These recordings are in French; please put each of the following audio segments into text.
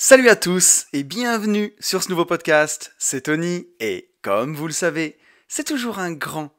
Salut à tous et bienvenue sur ce nouveau podcast, c'est Tony et comme vous le savez, c'est toujours un grand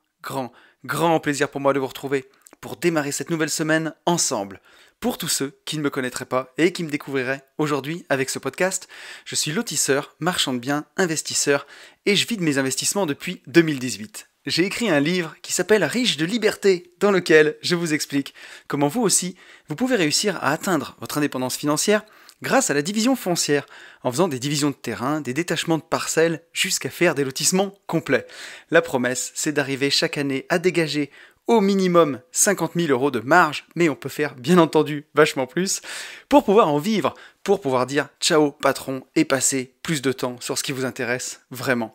plaisir pour moi de vous retrouver pour démarrer cette nouvelle semaine ensemble. Pour tous ceux qui ne me connaîtraient pas et qui me découvriraient aujourd'hui avec ce podcast, je suis lotisseur, marchand de biens, investisseur et je vis de mes investissements depuis 2018. J'ai écrit un livre qui s'appelle Riche de liberté, dans lequel je vous explique comment vous aussi, vous pouvez réussir à atteindre votre indépendance financière grâce à la division foncière, en faisant des divisions de terrain, des détachements de parcelles, jusqu'à faire des lotissements complets. La promesse, c'est d'arriver chaque année à dégager au minimum 50 000 euros de marge, mais on peut faire bien entendu vachement plus, pour pouvoir en vivre, pour pouvoir dire ciao patron et passer plus de temps sur ce qui vous intéresse vraiment.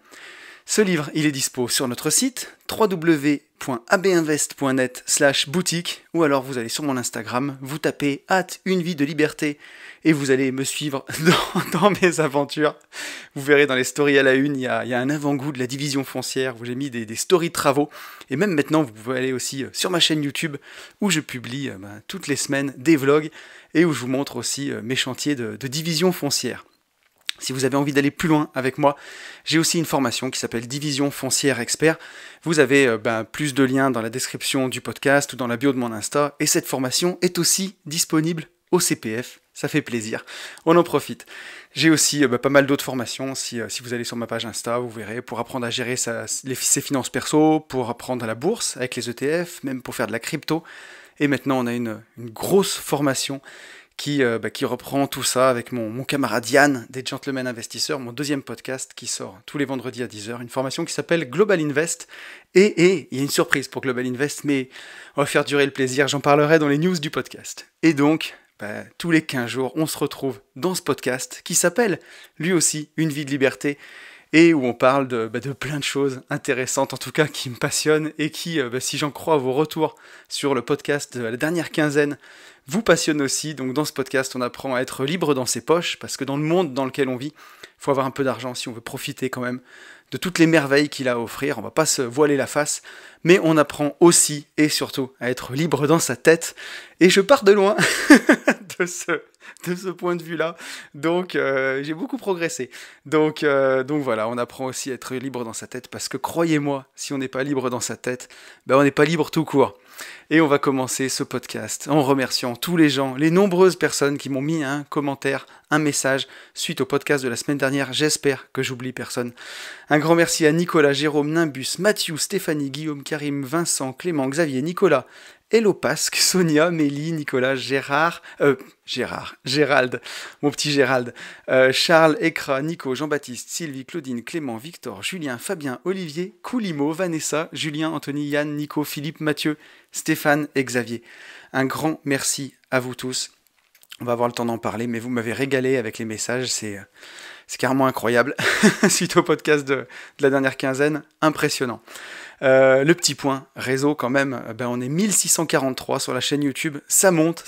Ce livre, il est dispo sur notre site www.abinvest.net/boutique ou alors vous allez sur mon Instagram, vous tapez @unevie-de-liberté et vous allez me suivre dans mes aventures. Vous verrez dans les stories à la une, il y a un avant-goût de la division foncière où j'ai mis des stories de travaux. Et même maintenant, vous pouvez aller aussi sur ma chaîne YouTube où je publie toutes les semaines des vlogs et où je vous montre aussi mes chantiers de division foncière. Si vous avez envie d'aller plus loin avec moi, j'ai aussi une formation qui s'appelle Division Foncière Expert. Vous avez plus de liens dans la description du podcast ou dans la bio de mon Insta. Et cette formation est aussi disponible au CPF. Ça fait plaisir. On en profite. J'ai aussi pas mal d'autres formations. Si vous allez sur ma page Insta, vous verrez, pour apprendre à gérer ses finances perso, pour apprendre à la bourse avec les ETF, même pour faire de la crypto. Et maintenant, on a une grosse formation qui reprend tout ça avec mon camarade Yann des Gentlemen Investisseurs, mon deuxième podcast qui sort tous les vendredis à 10h, une formation qui s'appelle Global Invest. Et il y a une surprise pour Global Invest, mais on va faire durer le plaisir, j'en parlerai dans les news du podcast. Et donc, tous les 15 jours, on se retrouve dans ce podcast qui s'appelle, lui aussi, Une vie de liberté, et où on parle de plein de choses intéressantes, en tout cas qui me passionnent, et qui, si j'en crois vos retours sur le podcast de la dernière quinzaine, vous passionne aussi. Donc dans ce podcast, on apprend à être libre dans ses poches, parce que dans le monde dans lequel on vit, il faut avoir un peu d'argent si on veut profiter quand même de toutes les merveilles qu'il a à offrir. On va pas se voiler la face, mais on apprend aussi et surtout à être libre dans sa tête. Et je pars de loin de ce point de vue-là. Donc j'ai beaucoup progressé. Donc voilà, on apprend aussi à être libre dans sa tête, parce que croyez-moi, si on n'est pas libre dans sa tête, on n'est pas libre tout court. Et on va commencer ce podcast en remerciant tous les gens, les nombreuses personnes qui m'ont mis un commentaire, un message suite au podcast de la semaine dernière. J'espère que j'oublie personne. Un grand merci à Nicolas, Jérôme, Nimbus, Mathieu, Stéphanie, Guillaume, Karim, Vincent, Clément, Xavier, Nicolas, Hello Pasque, Sonia, Mélie, Nicolas, Gérald, mon petit Gérald, Charles, Ekra, Nico, Jean-Baptiste, Sylvie, Claudine, Clément, Victor, Julien, Fabien, Olivier, Coulimo, Vanessa, Julien, Anthony, Yann, Nico, Philippe, Mathieu, Stéphane et Xavier. Un grand merci à vous tous. On va avoir le temps d'en parler, mais vous m'avez régalé avec les messages, c'est carrément incroyable. Suite au podcast de la dernière quinzaine, impressionnant. Le petit point, réseau quand même, on est 1643 sur la chaîne YouTube, ça monte.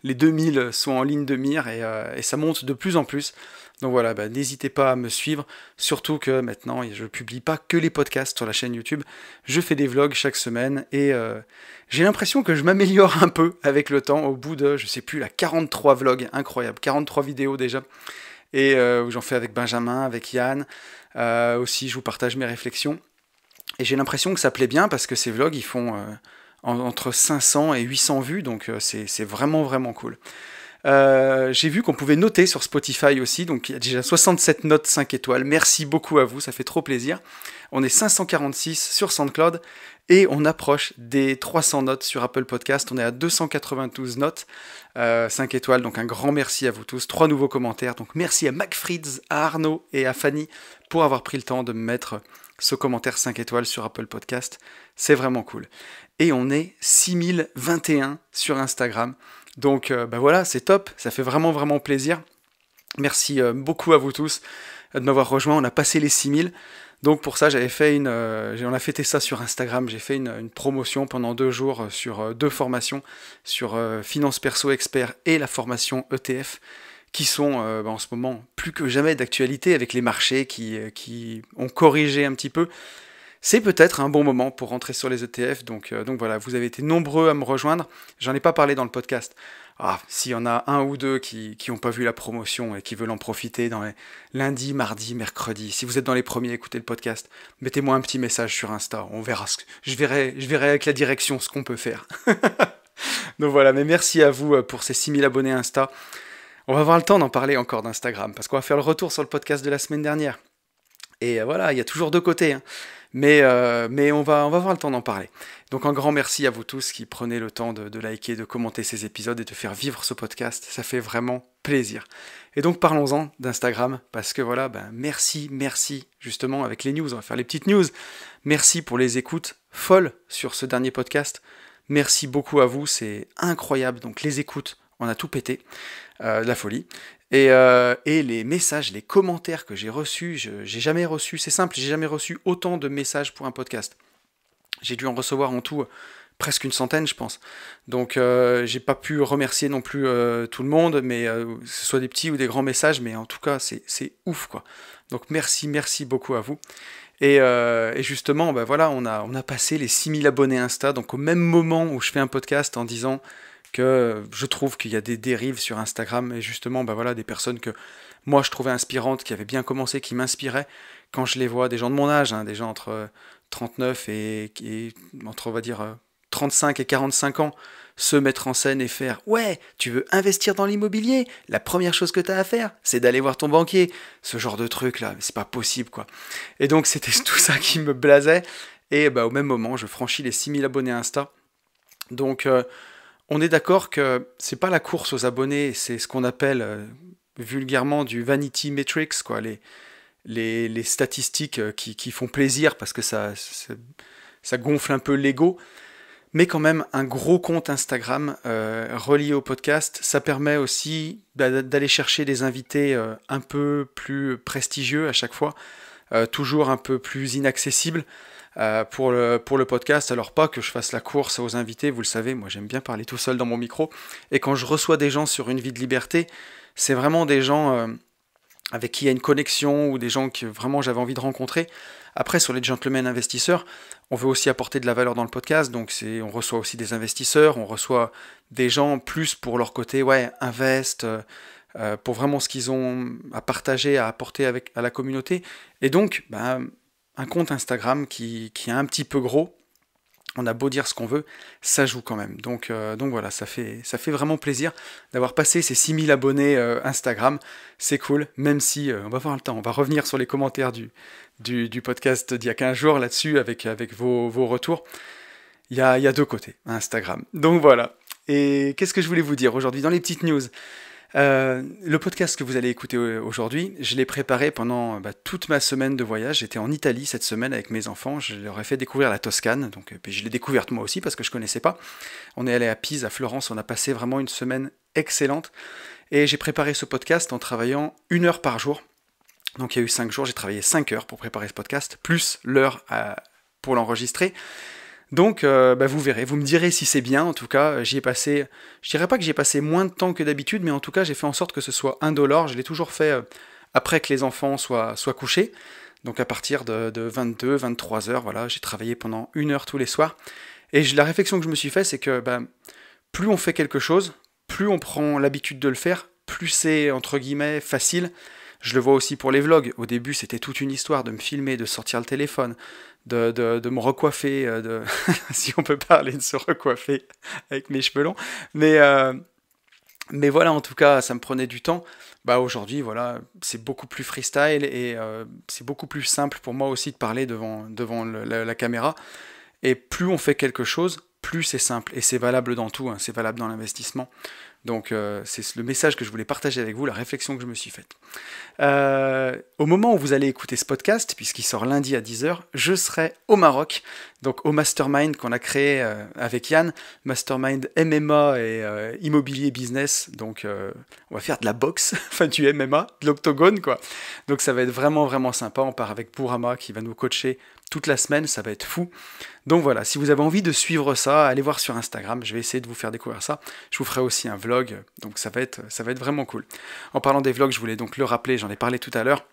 Les 2000 sont en ligne de mire et ça monte de plus en plus. Donc voilà, n'hésitez pas à me suivre, surtout que maintenant je publie pas que les podcasts sur la chaîne YouTube, je fais des vlogs chaque semaine et j'ai l'impression que je m'améliore un peu avec le temps, au bout de, 43 vlogs, incroyable, 43 vidéos déjà, et où j'en fais avec Benjamin, avec Yann, aussi je vous partage mes réflexions. Et j'ai l'impression que ça plaît bien parce que ces vlogs, ils font entre 500 et 800 vues, donc c'est vraiment cool. J'ai vu qu'on pouvait noter sur Spotify aussi, donc il y a déjà 67 notes 5 étoiles. Merci beaucoup à vous, ça fait trop plaisir. On est 546 sur SoundCloud et on approche des 300 notes sur Apple Podcast. On est à 292 notes 5 étoiles, donc un grand merci à vous tous. 3 nouveaux commentaires, donc merci à MacFrids, à Arnaud et à Fanny pour avoir pris le temps de me mettre ce commentaire 5 étoiles sur Apple Podcast, c'est vraiment cool. Et on est 6021 sur Instagram, donc voilà, c'est top, ça fait vraiment plaisir. Merci beaucoup à vous tous de m'avoir rejoint, on a passé les 6000, donc pour ça j'avais fait on a fêté ça sur Instagram, j'ai fait une promotion pendant 2 jours sur 2 formations, sur Finance Perso Expert et la formation ETF, qui sont en ce moment plus que jamais d'actualité avec les marchés qui ont corrigé un petit peu. c'est peut-être un bon moment pour rentrer sur les ETF. Donc voilà, vous avez été nombreux à me rejoindre. J'en ai pas parlé dans le podcast. Ah, s'il y en a un ou deux qui n'ont pas vu la promotion et qui veulent en profiter dans les lundi, mardi, mercredi, si vous êtes dans les premiers à écouter le podcast, mettez-moi un petit message sur Insta. On verra je verrai avec la direction ce qu'on peut faire. Donc voilà, mais merci à vous pour ces 6000 abonnés Insta. On va avoir le temps d'en parler encore d'Instagram, parce qu'on va faire le retour sur le podcast de la semaine dernière. Et voilà, il y a toujours deux côtés, hein. Mais on va avoir le temps d'en parler. Donc un grand merci à vous tous qui prenez le temps de liker, de commenter ces épisodes et de faire vivre ce podcast. Ça fait vraiment plaisir. Et donc parlons-en d'Instagram, parce que voilà, merci, justement, avec les news. On va faire les petites news. Merci pour les écoutes folles sur ce dernier podcast. Merci beaucoup à vous, c'est incroyable. Donc les écoutes, on a tout pété, la folie. Et les messages, les commentaires que j'ai reçus, j'ai jamais reçu, c'est simple, j'ai jamais reçu autant de messages pour un podcast. J'ai dû en recevoir en tout presque une centaine, je pense. Donc j'ai pas pu remercier non plus tout le monde, mais que ce soit des petits ou des grands messages, mais en tout cas c'est ouf quoi. Donc merci beaucoup à vous. Et justement, voilà, on a passé les 6000 abonnés Insta, donc au même moment où je fais un podcast en disant que je trouve qu'il y a des dérives sur Instagram, et justement, voilà, des personnes que moi je trouvais inspirantes, qui avaient bien commencé, qui m'inspiraient, quand je les vois, des gens de mon âge, hein, des gens entre 39 et entre, on va dire, 35 et 45 ans, se mettre en scène et faire « Ouais, tu veux investir dans l'immobilier? La première chose que tu as à faire, c'est d'aller voir ton banquier. » Ce genre de truc là, mais c'est pas possible quoi. Et donc c'était tout ça qui me blasait. Et au même moment, je franchis les 6000 abonnés Insta. Donc on est d'accord que c'est pas la course aux abonnés, c'est ce qu'on appelle vulgairement du vanity metrics, quoi, les statistiques qui font plaisir parce que ça gonfle un peu l'ego. Mais quand même, un gros compte Instagram relié au podcast, ça permet aussi d'aller chercher des invités un peu plus prestigieux à chaque fois, toujours un peu plus inaccessibles pour le podcast. Alors pas que je fasse la course aux invités, vous le savez, moi j'aime bien parler tout seul dans mon micro. Et quand je reçois des gens sur Une vie de liberté, c'est vraiment des gens avec qui il y a une connexion ou des gens que vraiment j'avais envie de rencontrer. Après, sur les gentlemen investisseurs, on veut aussi apporter de la valeur dans le podcast, donc on reçoit aussi des investisseurs, on reçoit des gens plus pour leur côté, invest, pour vraiment ce qu'ils ont à partager, à apporter à la communauté. Et donc, un compte Instagram qui est un petit peu gros, on a beau dire ce qu'on veut, ça joue quand même. Donc voilà, ça fait vraiment plaisir d'avoir passé ces 6000 abonnés Instagram. C'est cool, même si on va avoir le temps. On va revenir sur les commentaires du podcast d'il y a 15 jours là-dessus avec vos retours. Il y a deux côtés à Instagram. Donc voilà. Et qu'est-ce que je voulais vous dire aujourd'hui dans les petites news? Le podcast que vous allez écouter aujourd'hui, je l'ai préparé pendant toute ma semaine de voyage. J'étais en Italie cette semaine avec mes enfants, je leur ai fait découvrir la Toscane, donc puis je l'ai découverte moi aussi parce que je connaissais pas. On est allé à Pise, à Florence, on a passé vraiment une semaine excellente, et j'ai préparé ce podcast en travaillant 1 heure par jour. Donc il y a eu 5 jours, j'ai travaillé 5 heures pour préparer ce podcast, plus l'heure pour l'enregistrer. Donc vous verrez, vous me direz si c'est bien. En tout cas, j'y ai passé, je dirais pas que j'y ai passé moins de temps que d'habitude, mais en tout cas j'ai fait en sorte que ce soit indolore. Je l'ai toujours fait après que les enfants soient couchés, donc à partir de 22, 23 heures, voilà, j'ai travaillé pendant 1 heure tous les soirs. Et la réflexion que je me suis fait, c'est que plus on fait quelque chose, plus on prend l'habitude de le faire, plus c'est entre guillemets facile. Je le vois aussi pour les vlogs. Au début, c'était toute une histoire de me filmer, de sortir le téléphone, de me recoiffer, si on peut parler de se recoiffer avec mes cheveux longs. Mais voilà, en tout cas, ça me prenait du temps. Aujourd'hui, voilà, c'est beaucoup plus freestyle et c'est beaucoup plus simple pour moi aussi de parler devant la caméra. Et plus on fait quelque chose, plus c'est simple. Et c'est valable dans tout, hein, c'est valable dans l'investissement. Donc c'est le message que je voulais partager avec vous, la réflexion que je me suis faite. Au moment où vous allez écouter ce podcast, puisqu'il sort lundi à 10h, je serai au Maroc, donc au Mastermind qu'on a créé avec Yann, Mastermind MMA et immobilier business, donc on va faire de la boxe, enfin du MMA, de l'octogone quoi. Donc ça va être vraiment sympa, on part avec Bourama qui va nous coacher toute la semaine, ça va être fou. Donc voilà, si vous avez envie de suivre ça, allez voir sur Instagram, je vais essayer de vous faire découvrir ça. Je vous ferai aussi un vlog, donc ça va être vraiment cool. En parlant des vlogs, je voulais donc le rappeler, j'en ai parlé tout à l'heure.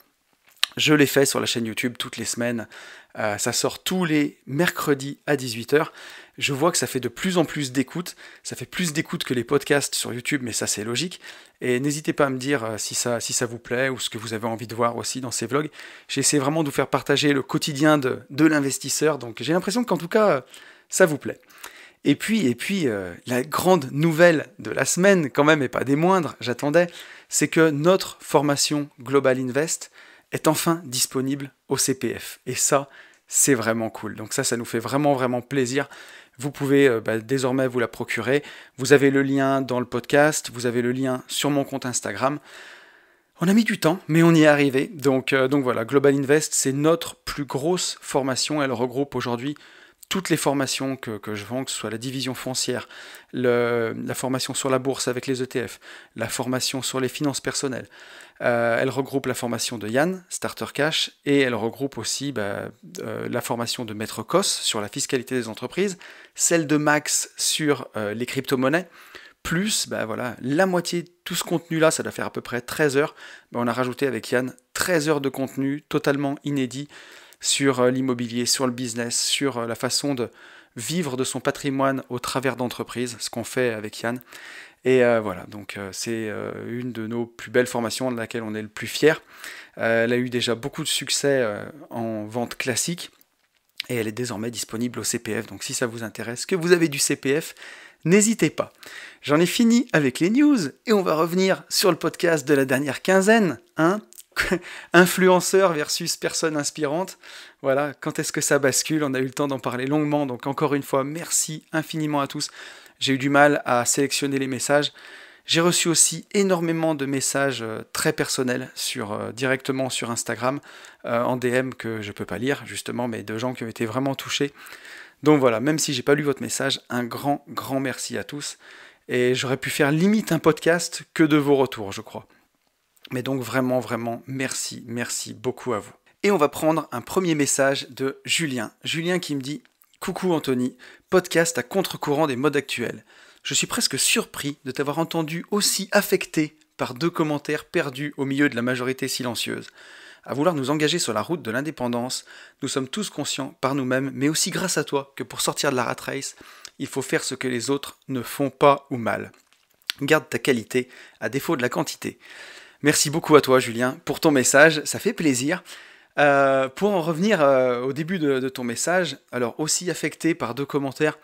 Je l'ai fait sur la chaîne YouTube toutes les semaines. Ça sort tous les mercredis à 18h. Je vois que ça fait de plus en plus d'écoutes. Ça fait plus d'écoutes que les podcasts sur YouTube, mais ça c'est logique. Et n'hésitez pas à me dire si ça vous plaît ou ce que vous avez envie de voir aussi dans ces vlogs. J'essaie vraiment de vous faire partager le quotidien de l'investisseur. Donc j'ai l'impression qu'en tout cas, ça vous plaît. Et puis la grande nouvelle de la semaine, quand même, et pas des moindres, j'attendais, c'est que notre formation Global Invest est enfin disponible au CPF. Et ça, c'est vraiment cool. Donc ça nous fait vraiment, vraiment plaisir. Vous pouvez désormais vous la procurer. Vous avez le lien dans le podcast, vous avez le lien sur mon compte Instagram. On a mis du temps, mais on y est arrivé. Donc voilà, Global Invest, c'est notre plus grosse formation. Elle regroupe aujourd'hui toutes les formations que je vends, que ce soit la division foncière, la formation sur la bourse avec les ETF, la formation sur les finances personnelles. Elle regroupe la formation de Yann, Starter Cash, et elle regroupe aussi la formation de Maître Cos sur la fiscalité des entreprises, celle de Max sur les crypto-monnaies, plus la moitié de tout ce contenu-là, ça doit faire à peu près 13 heures. On a rajouté avec Yann 13 heures de contenu totalement inédit sur l'immobilier, sur le business, sur la façon de vivre de son patrimoine au travers d'entreprises, ce qu'on fait avec Yann. Et voilà, donc c'est une de nos plus belles formations, de laquelle on est le plus fier. Elle a eu déjà beaucoup de succès en vente classique, et elle est désormais disponible au CPF. Donc si ça vous intéresse, que vous avez du CPF, n'hésitez pas. J'en ai fini avec les news, et on va revenir sur le podcast de la dernière quinzaine, hein. Influenceur versus personne inspirante. Voilà, quand est-ce que ça bascule? On a eu le temps d'en parler longuement, donc encore une fois, merci infiniment à tous. J'ai eu du mal à sélectionner les messages. J'ai reçu aussi énormément de messages très personnels directement sur Instagram, en DM que je ne peux pas lire, justement, mais de gens qui ont été vraiment touchés. Donc voilà, même si j'ai pas lu votre message, un grand, grand merci à tous. Et j'aurais pu faire limite un podcast que de vos retours, je crois. Mais donc vraiment, vraiment, merci beaucoup à vous. Et on va prendre un premier message de Julien. Julien qui me dit « Coucou Anthony, podcast à contre-courant des modes actuels. Je suis presque surpris de t'avoir entendu aussi affecté par 2 commentaires perdus au milieu de la majorité silencieuse. À vouloir nous engager sur la route de l'indépendance, nous sommes tous conscients par nous-mêmes, mais aussi grâce à toi, que pour sortir de la rat race, il faut faire ce que les autres ne font pas ou mal. Garde ta qualité à défaut de la quantité. » Merci beaucoup à toi, Julien, pour ton message, ça fait plaisir. Pour en revenir au début de ton message, alors aussi affecté par 2 commentaires,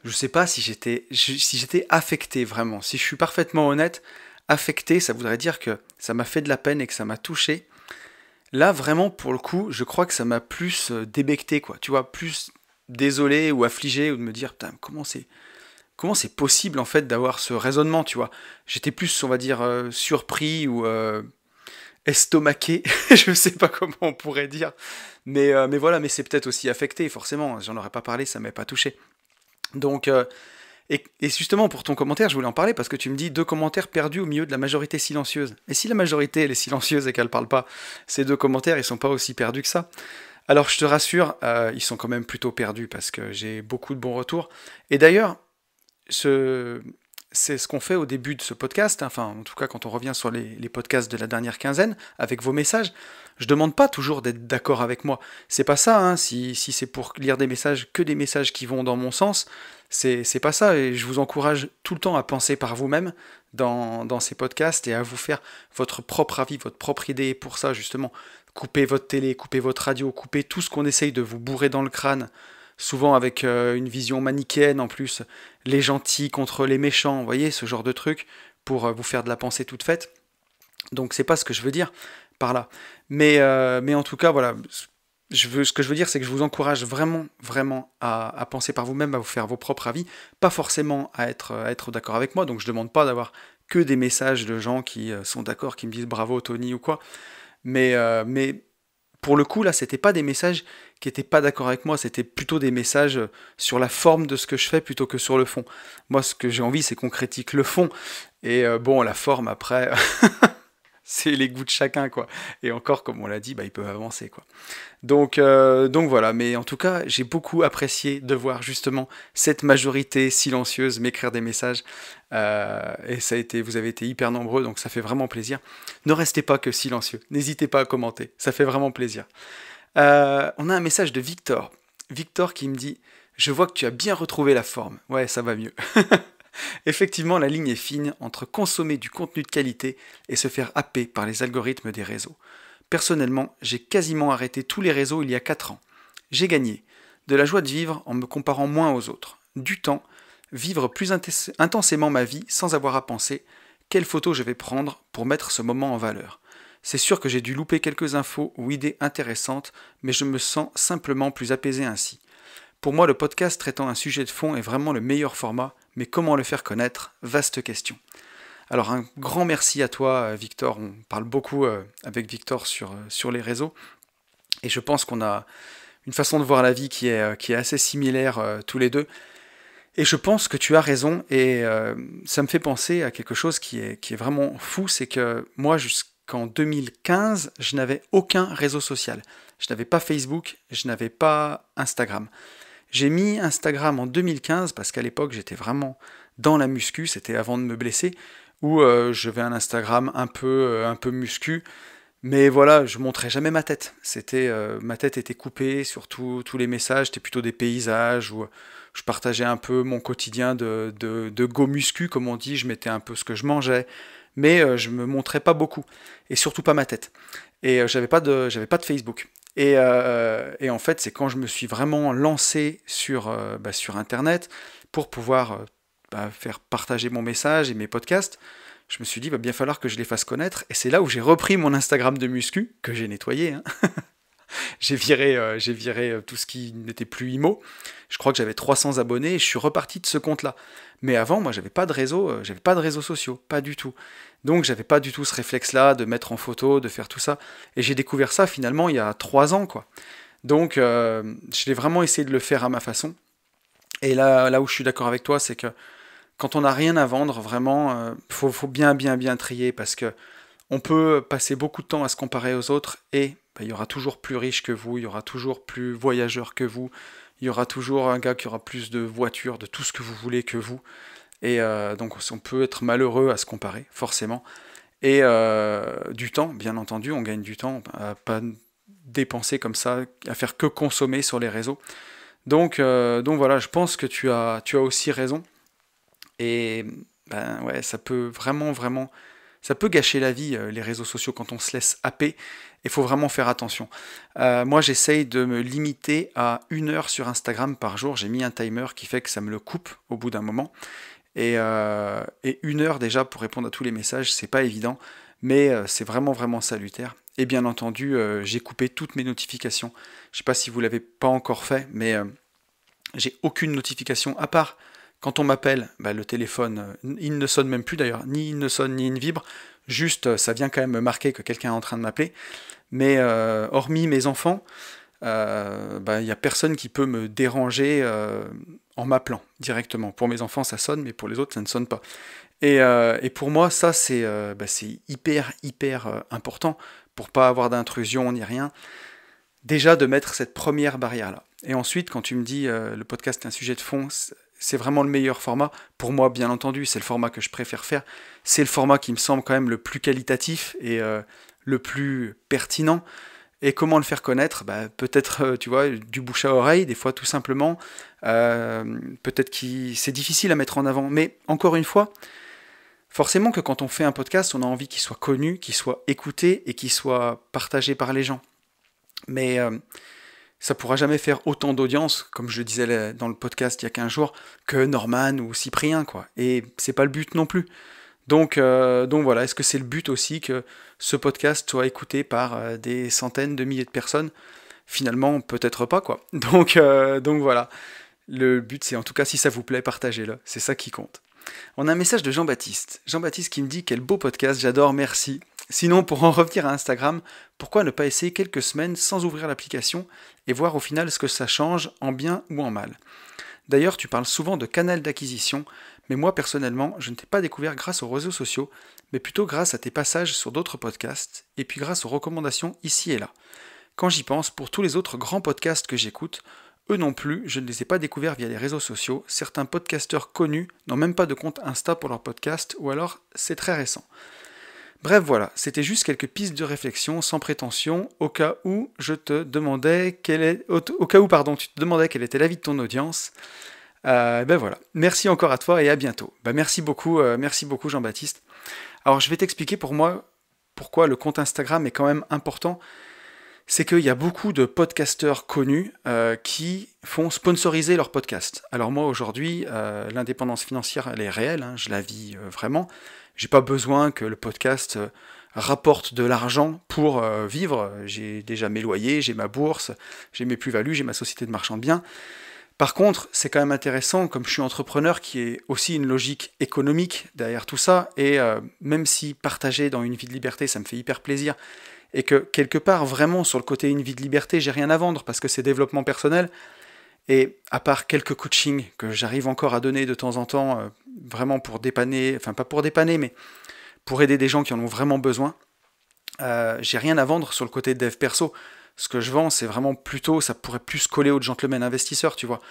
je ne sais pas si j'étais affecté vraiment. Si je suis parfaitement honnête, affecté, ça voudrait dire que ça m'a fait de la peine et que ça m'a touché. Là, vraiment, pour le coup, je crois que ça m'a plus débecté, quoi. Tu vois, plus désolé ou affligé, ou de me dire, putain, comment c'est possible en fait d'avoir ce raisonnement, tu vois. J'étais plus, on va dire, surpris ou estomaqué, je sais pas comment on pourrait dire, mais voilà, mais c'est peut-être aussi affecté, forcément, j'en aurais pas parlé, ça m'avait pas touché. Donc, et justement pour ton commentaire, je voulais en parler parce que tu me dis 2 commentaires perdus au milieu de la majorité silencieuse. Et si la majorité elle est silencieuse et qu'elle parle pas, ces 2 commentaires ils sont pas aussi perdus que ça. Alors je te rassure, ils sont quand même plutôt perdus parce que j'ai beaucoup de bons retours. Et d'ailleurs, c'est ce qu'on fait au début de ce podcast, enfin en tout cas quand on revient sur les podcasts de la dernière quinzaine, avec vos messages, je demande pas toujours d'être d'accord avec moi. C'est pas ça, hein, si c'est pour lire des messages, que des messages qui vont dans mon sens, c'est pas ça, et je vous encourage tout le temps à penser par vous-même dans ces podcasts et à vous faire votre propre avis, votre propre idée. Et pour ça justement, coupez votre télé, coupez votre radio, coupez tout ce qu'on essaye de vous bourrer dans le crâne, souvent avec une vision manichéenne en plus, les gentils contre les méchants, vous voyez, ce genre de truc, pour vous faire de la pensée toute faite. Donc c'est pas ce que je veux dire par là. Mais en tout cas, voilà, ce que je veux dire, c'est que je vous encourage vraiment, vraiment à penser par vous-même, à vous faire vos propres avis, pas forcément à être d'accord avec moi, donc je demande pas d'avoir que des messages de gens qui sont d'accord, qui me disent bravo Tony ou quoi, mais pour le coup, là, c'était pas des messages qui étaient pas d'accord avec moi, c'était plutôt des messages sur la forme de ce que je fais plutôt que sur le fond. Moi, ce que j'ai envie, c'est qu'on critique le fond, et bon, la forme, après, c'est les goûts de chacun, quoi. Et encore, comme on l'a dit, bah, ils peuvent avancer, quoi. Donc voilà, mais en tout cas, j'ai beaucoup apprécié de voir justement cette majorité silencieuse m'écrire des messages. Et vous avez été hyper nombreux, donc ça fait vraiment plaisir. Ne restez pas que silencieux, n'hésitez pas à commenter, ça fait vraiment plaisir. On a un message de Victor. Victor qui me dit: je vois que tu as bien retrouvé la forme. Ouais, ça va mieux. Effectivement, la ligne est fine entre consommer du contenu de qualité et se faire happer par les algorithmes des réseaux. Personnellement, j'ai quasiment arrêté tous les réseaux il y a 4 ans. J'ai gagné de la joie de vivre en me comparant moins aux autres, du temps, vivre plus intensément ma vie sans avoir à penser quelle photo je vais prendre pour mettre ce moment en valeur. C'est sûr que j'ai dû louper quelques infos ou idées intéressantes, mais je me sens simplement plus apaisé ainsi. Pour moi, le podcast traitant un sujet de fond est vraiment le meilleur format, mais comment le faire connaître? Vaste question. Alors un grand merci à toi, Victor. On parle beaucoup avec Victor sur les réseaux, et je pense qu'on a une façon de voir la vie qui est assez similaire tous les deux. Et je pense que tu as raison, et ça me fait penser à quelque chose qui est vraiment fou, c'est que moi, jusqu'en 2015, je n'avais aucun réseau social. Je n'avais pas Facebook, je n'avais pas Instagram. J'ai mis Instagram en 2015 parce qu'à l'époque j'étais vraiment dans la muscu, c'était avant de me blesser, où j'avais un Instagram un peu muscu, mais voilà, je montrais jamais ma tête. Ma tête était coupée sur tous les messages, c'était plutôt des paysages où je partageais un peu mon quotidien de go muscu, comme on dit, je mettais un peu ce que je mangeais, mais je me montrais pas beaucoup, et surtout pas ma tête. Et j'avais pas de Facebook. Et en fait, c'est quand je me suis vraiment lancé sur Internet pour pouvoir faire partager mon message et mes podcasts, je me suis dit, va bien falloir que je les fasse connaître. Et c'est là où j'ai repris mon Instagram de muscu, que j'ai nettoyé, hein. J'ai viré tout ce qui n'était plus IMO. Je crois que j'avais 300 abonnés et je suis reparti de ce compte-là. Mais avant, moi, j'avais pas de réseaux sociaux, pas du tout. Donc, j'avais pas du tout ce réflexe-là de mettre en photo, de faire tout ça. Et j'ai découvert ça finalement il y a 3 ans, quoi. Donc, je l'ai vraiment essayé de le faire à ma façon. Et là où je suis d'accord avec toi, c'est que quand on n'a rien à vendre, vraiment, faut bien trier parce que on peut passer beaucoup de temps à se comparer aux autres et il y aura toujours plus riche que vous, il y aura toujours plus voyageur que vous, il y aura toujours un gars qui aura plus de voitures, de tout ce que vous voulez que vous. Et donc on peut être malheureux à se comparer, forcément. Et du temps, bien entendu, on gagne du temps à pas dépenser comme ça, à faire que consommer sur les réseaux. Donc voilà, je pense que tu as aussi raison. Et ben ouais, ça peut vraiment, ça peut gâcher la vie, les réseaux sociaux, quand on se laisse happer. Il faut vraiment faire attention. Moi, j'essaye de me limiter à 1 heure sur Instagram par jour. J'ai mis un timer qui fait que ça me le coupe au bout d'un moment. Et 1 heure déjà pour répondre à tous les messages, c'est pas évident, mais c'est vraiment salutaire. Et bien entendu, j'ai coupé toutes mes notifications. Je sais pas si vous l'avez pas encore fait, mais j'ai aucune notification à part quand on m'appelle. Le téléphone, il ne sonne même plus d'ailleurs, ni il ne sonne ni il ne vibre. Juste, ça vient quand même me marquer que quelqu'un est en train de m'appeler. Mais hormis mes enfants, il n'y a personne qui peut me déranger en m'appelant directement. Pour mes enfants, ça sonne, mais pour les autres, ça ne sonne pas. Et pour moi, ça, c'est hyper important pour pas avoir d'intrusion ni rien. Déjà, de mettre cette première barrière-là. Et ensuite, quand tu me dis le podcast est un sujet de fond, c'est vraiment le meilleur format. Pour moi, bien entendu, c'est le format que je préfère faire. C'est le format qui me semble quand même le plus qualitatif et le plus pertinent. Et comment le faire connaître? Peut-être, tu vois, du bouche à oreille, des fois tout simplement. Peut-être que c'est difficile à mettre en avant. Mais encore une fois, forcément que quand on fait un podcast, on a envie qu'il soit connu, qu'il soit écouté et qu'il soit partagé par les gens. Mais ça pourra jamais faire autant d'audience, comme je le disais dans le podcast il y a 15 jours, que Norman ou Cyprien, quoi. Et c'est pas le but non plus. Donc voilà, est-ce que c'est le but aussi que ce podcast soit écouté par des centaines de milliers de personnes? Finalement, peut-être pas, quoi. Donc voilà, le but c'est en tout cas, si ça vous plaît, partagez-le, c'est ça qui compte. On a un message de Jean-Baptiste. Jean-Baptiste qui me dit: quel beau podcast, j'adore, merci. Sinon, pour en revenir à Instagram, pourquoi ne pas essayer quelques semaines sans ouvrir l'application et voir au final ce que ça change, en bien ou en mal? D'ailleurs, tu parles souvent de canal d'acquisition, Mais moi, personnellement, je ne t'ai pas découvert grâce aux réseaux sociaux, mais plutôt grâce à tes passages sur d'autres podcasts, et puis grâce aux recommandations ici et là. Quand j'y pense, pour tous les autres grands podcasts que j'écoute, eux non plus, je ne les ai pas découverts via les réseaux sociaux. Certains podcasteurs connus n'ont même pas de compte Insta pour leur podcast, ou alors c'est très récent. Bref, voilà, c'était juste quelques pistes de réflexion sans prétention, au cas où tu te demandais quel était l'avis de ton audience. Ben voilà, merci encore à toi et à bientôt. Merci beaucoup Jean-Baptiste. Alors je vais t'expliquer pour moi pourquoi le compte Instagram est quand même important. C'est qu'il y a beaucoup de podcasteurs connus qui font sponsoriser leur podcast. Alors moi aujourd'hui, l'indépendance financière elle est réelle, hein, je la vis vraiment. J'ai pas besoin que le podcast rapporte de l'argent pour vivre. J'ai déjà mes loyers, j'ai ma bourse, j'ai mes plus-values, j'ai ma société de marchand de biens. Par contre, c'est quand même intéressant, comme je suis entrepreneur, qui est aussi une logique économique derrière tout ça, et même si partager dans une vie de liberté, ça me fait hyper plaisir, et que quelque part, vraiment, sur le côté une vie de liberté, j'ai rien à vendre, parce que c'est développement personnel, et à part quelques coachings que j'arrive encore à donner de temps en temps, vraiment pour dépanner, enfin pas pour dépanner, mais pour aider des gens qui en ont vraiment besoin, j'ai rien à vendre sur le côté dev perso. Ce que je vends, c'est vraiment plutôt, ça pourrait plus coller au gentleman investisseur, tu vois.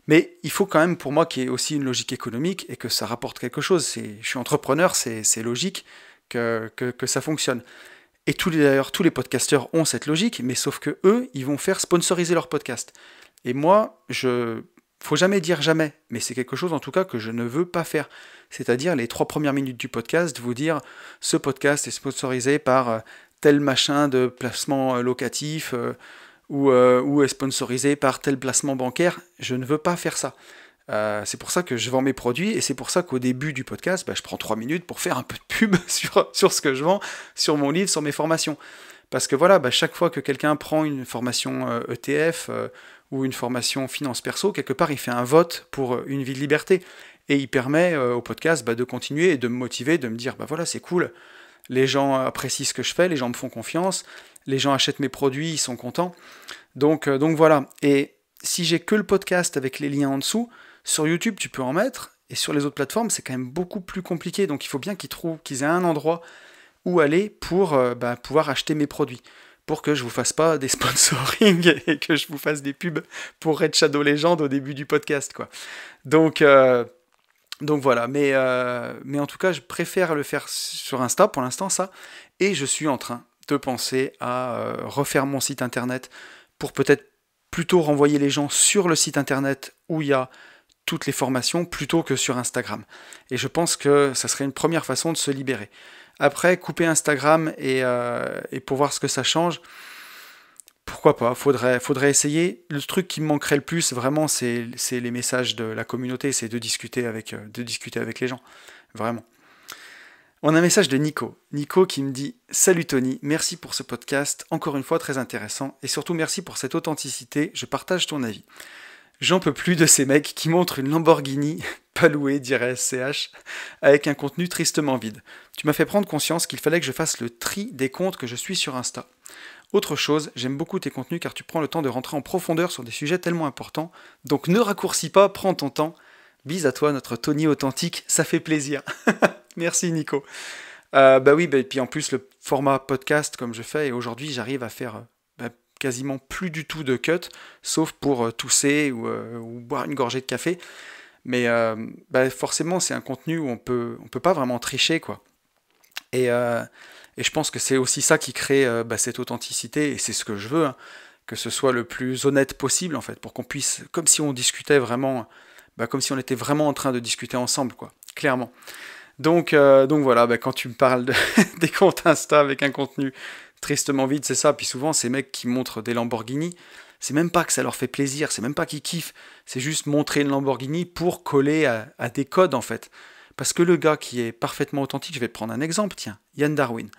Mais il faut quand même pour moi qu'il y ait aussi une logique économique et que ça rapporte quelque chose. Je suis entrepreneur, c'est logique que ça fonctionne. Et d'ailleurs, tous les podcasteurs ont cette logique, mais sauf que eux, ils vont faire sponsoriser leur podcast. Et moi, faut jamais dire jamais, mais c'est quelque chose en tout cas que je ne veux pas faire. C'est-à-dire les 3 premières minutes du podcast, vous dire ce podcast est sponsorisé par tel machin de placement locatif ou est sponsorisé par tel placement bancaire. Je ne veux pas faire ça. C'est pour ça que je vends mes produits et c'est pour ça qu'au début du podcast, je prends 3 minutes pour faire un peu de pub sur ce que je vends, sur mon livre, sur mes formations. Parce que voilà, chaque fois que quelqu'un prend une formation ETF ou une formation finance perso, quelque part il fait un vote pour une vie de liberté. Et il permet au podcast de continuer et de me motiver, de me dire voilà, c'est cool, les gens apprécient ce que je fais, les gens me font confiance, les gens achètent mes produits, ils sont contents. Donc voilà. Et si j'ai que le podcast avec les liens en dessous, sur YouTube tu peux en mettre, et sur les autres plateformes c'est quand même beaucoup plus compliqué. Donc il faut bien qu'ils aient un endroit où aller pour pouvoir acheter mes produits. Pour que je vous fasse pas des sponsoring et que je vous fasse des pubs pour Red Shadow Legend au début du podcast, quoi. Donc voilà, mais en tout cas, je préfère le faire sur Insta pour l'instant, ça. Et je suis en train de penser à refaire mon site internet pour peut-être plutôt renvoyer les gens sur le site internet où il y a toutes les formations plutôt que sur Instagram. Et je pense que ça serait une première façon de se libérer. Après, couper Instagram et pour voir ce que ça change, pourquoi pas, faudrait essayer. Le truc qui me manquerait le plus, vraiment, c'est les messages de la communauté, c'est de discuter avec les gens, vraiment. On a un message de Nico. Nico qui me dit « Salut Tony, merci pour ce podcast, encore une fois très intéressant, et surtout merci pour cette authenticité, je partage ton avis. J'en peux plus de ces mecs qui montrent une Lamborghini, pas louée, dirait SCH, avec un contenu tristement vide. Tu m'as fait prendre conscience qu'il fallait que je fasse le tri des comptes que je suis sur Insta. Autre chose, j'aime beaucoup tes contenus car tu prends le temps de rentrer en profondeur sur des sujets tellement importants, donc ne raccourcis pas, prends ton temps. Bise à toi, notre Tony authentique, ça fait plaisir. » Merci Nico. Oui, et puis en plus le format podcast comme je fais, et aujourd'hui j'arrive à faire quasiment plus du tout de cut, sauf pour tousser ou boire une gorgée de café. Mais forcément c'est un contenu où on peut pas vraiment tricher, quoi. Et je pense que c'est aussi ça qui crée cette authenticité, et c'est ce que je veux, hein, que ce soit le plus honnête possible en fait, pour qu'on puisse, comme si on discutait vraiment, comme si on était vraiment en train de discuter ensemble, quoi, clairement. Donc voilà, quand tu me parles des comptes Insta avec un contenu tristement vide, c'est ça. Puis souvent, ces mecs qui montrent des Lamborghini, c'est même pas que ça leur fait plaisir, c'est même pas qu'ils kiffent, c'est juste montrer une Lamborghini pour coller à des codes, en fait. Parce que le gars qui est parfaitement authentique, je vais te prendre un exemple, tiens, Yann Darwin.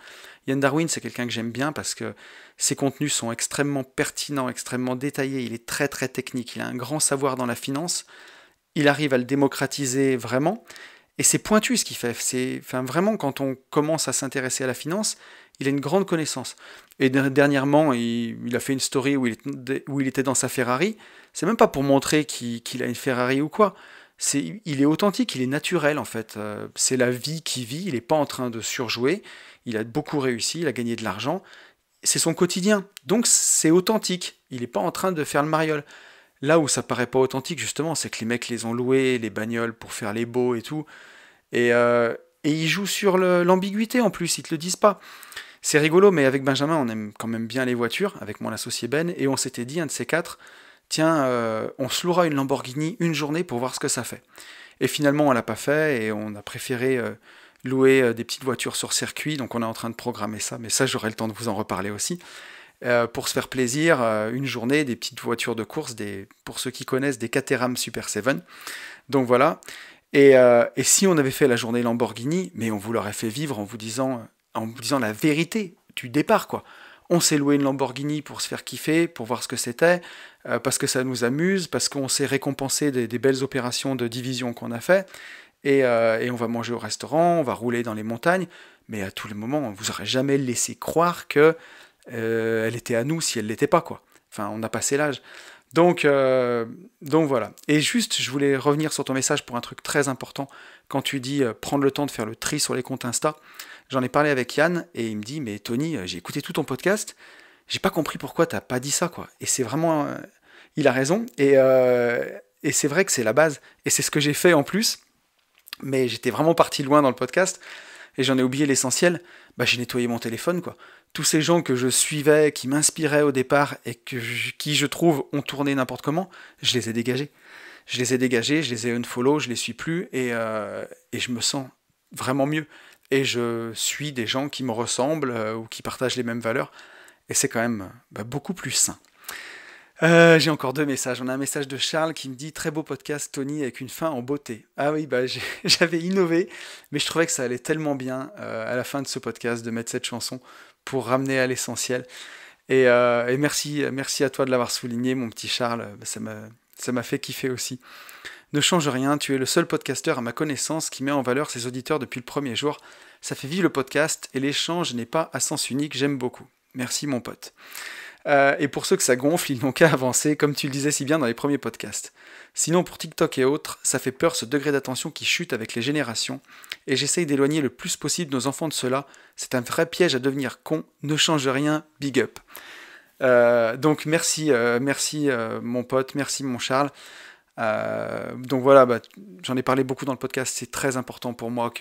Yann Darwin, c'est quelqu'un que j'aime bien parce que ses contenus sont extrêmement pertinents, extrêmement détaillés, il est très très technique, il a un grand savoir dans la finance, il arrive à le démocratiser vraiment. Et c'est pointu ce qu'il fait. Vraiment, quand on commence à s'intéresser à la finance, il a une grande connaissance. Et dernièrement, il a fait une story où il était dans sa Ferrari. C'est même pas pour montrer qu'il a une Ferrari ou quoi. il est authentique, il est naturel en fait. C'est la vie qui vit, il n'est pas en train de surjouer, il a beaucoup réussi, il a gagné de l'argent, c'est son quotidien. Donc c'est authentique, il n'est pas en train de faire le mariole. Là où ça paraît pas authentique justement, c'est que les mecs les ont loués, les bagnoles pour faire les beaux et tout. Et ils jouent sur l'ambiguïté en plus, ils te le disent pas. C'est rigolo, mais avec Benjamin, on aime quand même bien les voitures, avec mon associé Ben, et on s'était dit, un de ces quatre, tiens, on se louera une Lamborghini une journée pour voir ce que ça fait. Et finalement, on l'a pas fait, et on a préféré louer des petites voitures sur circuit, donc on est en train de programmer ça, mais ça, j'aurai le temps de vous en reparler aussi. Pour se faire plaisir, une journée, des petites voitures de course, pour ceux qui connaissent, des Caterham Super 7. Donc voilà. Et si on avait fait la journée Lamborghini, mais on vous l'aurait fait vivre en vous disant la vérité du départ, quoi. On s'est loué une Lamborghini pour se faire kiffer, pour voir ce que c'était, parce que ça nous amuse, parce qu'on s'est récompensé des belles opérations de division qu'on a fait, et on va manger au restaurant, on va rouler dans les montagnes, mais à tous les moments, on vous aurait jamais laissé croire que elle était à nous si elle l'était pas, quoi. Enfin, on a passé l'âge. Donc voilà. Et juste, je voulais revenir sur ton message pour un truc très important. Quand tu dis prendre le temps de faire le tri sur les comptes Insta, j'en ai parlé avec Yann et il me dit, mais Tony, j'ai écouté tout ton podcast, j'ai pas compris pourquoi t'as pas dit ça, quoi. Et c'est vraiment, il a raison. Et c'est vrai que c'est la base. Et c'est ce que j'ai fait en plus. Mais j'étais vraiment parti loin dans le podcast et j'en ai oublié l'essentiel. Bah, j'ai nettoyé mon téléphone, quoi. Tous ces gens que je suivais, qui m'inspiraient au départ et qui, je trouve, ont tourné n'importe comment, je les ai dégagés. Je les ai unfollow, je les suis plus et je me sens vraiment mieux. Et je suis des gens qui me ressemblent ou qui partagent les mêmes valeurs. Et c'est quand même beaucoup plus sain. J'ai encore 2 messages. On a un message de Charles qui me dit très beau podcast Tony avec une fin en beauté. Ah oui, j'avais innové, mais je trouvais que ça allait tellement bien à la fin de ce podcast de mettre cette chanson pour ramener à l'essentiel. Et merci à toi de l'avoir souligné, mon petit Charles. Ça m'a fait kiffer aussi. Ne change rien, tu es le seul podcasteur à ma connaissance qui met en valeur ses auditeurs depuis le premier jour. Ça fait vivre le podcast et l'échange n'est pas à sens unique, j'aime beaucoup. Merci mon pote. Et pour ceux que ça gonfle, ils n'ont qu'à avancer, comme tu le disais si bien dans les premiers podcasts. Sinon, pour TikTok et autres, ça fait peur ce degré d'attention qui chute avec les générations, et j'essaye d'éloigner le plus possible nos enfants de cela. C'est un vrai piège à devenir con, ne change rien, big up. Donc merci mon pote, merci mon Charles. Donc voilà, j'en ai parlé beaucoup dans le podcast, c'est très important pour moi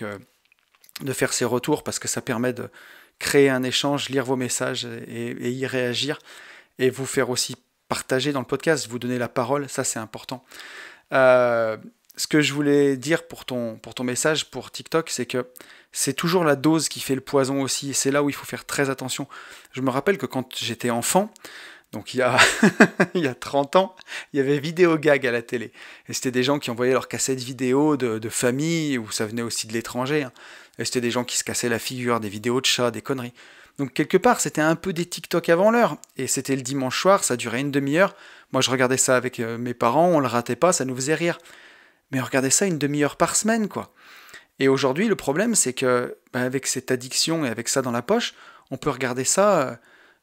de faire ces retours, parce que ça permet de créer un échange, lire vos messages et y réagir, et vous faire aussi partager dans le podcast, vous donner la parole, ça c'est important. Ce que je voulais dire pour ton message pour TikTok, c'est que c'est toujours la dose qui fait le poison aussi, et c'est là où il faut faire très attention. Je me rappelle que quand j'étais enfant, donc il y a, il y a 30 ans, il y avait Vidéogag à la télé. Et c'était des gens qui envoyaient leurs cassettes vidéo de famille, ou ça venait aussi de l'étranger, hein. Et c'était des gens qui se cassaient la figure, des vidéos de chats, des conneries. Donc quelque part, c'était un peu des TikTok avant l'heure. Et c'était le dimanche soir, ça durait une demi-heure. Moi, je regardais ça avec mes parents, on le ratait pas, ça nous faisait rire. Mais on regardait ça une demi-heure par semaine, quoi. Et aujourd'hui, le problème, c'est que avec cette addiction et avec ça dans la poche, on peut regarder ça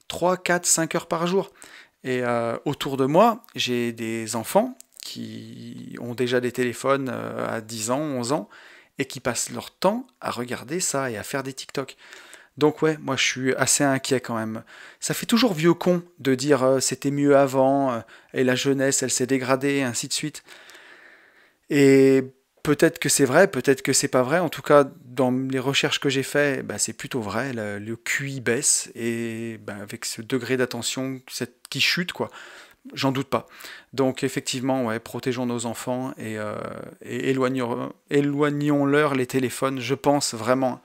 3, 4, 5 heures par jour. Et autour de moi, j'ai des enfants qui ont déjà des téléphones à 10 ans, 11 ans, et qui passent leur temps à regarder ça et à faire des TikTok. Donc ouais, moi je suis assez inquiet quand même. Ça fait toujours vieux con de dire c'était mieux avant, et la jeunesse elle s'est dégradée, et ainsi de suite. Et peut-être que c'est vrai, peut-être que c'est pas vrai. En tout cas, dans les recherches que j'ai faites, c'est plutôt vrai. Le QI baisse, et avec ce degré d'attention qui chute, quoi. J'en doute pas. Donc effectivement, ouais, protégeons nos enfants et éloignons-leur les téléphones, je pense vraiment,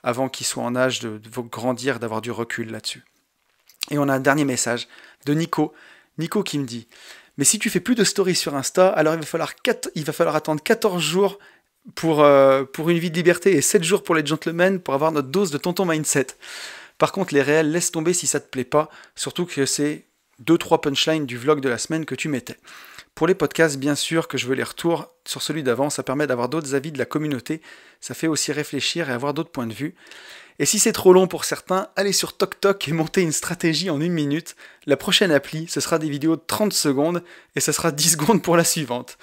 avant qu'ils soient en âge de grandir, d'avoir du recul là-dessus. Et on a un dernier message de Nico. Nico qui me dit « Mais si tu fais plus de stories sur Insta, alors il va falloir attendre 14 jours pour une vie de liberté et 7 jours pour les gentlemen pour avoir notre dose de tonton mindset. Par contre, les réels, laisse tomber si ça te plaît pas, surtout que c'est 2-3 punchlines du vlog de la semaine que tu mettais. Pour les podcasts, bien sûr que je veux les retours sur celui d'avant, ça permet d'avoir d'autres avis de la communauté, ça fait aussi réfléchir et avoir d'autres points de vue. Et si c'est trop long pour certains, allez sur TokTok et montez une stratégie en 1 minute. La prochaine appli, ce sera des vidéos de 30 secondes et ce sera 10 secondes pour la suivante.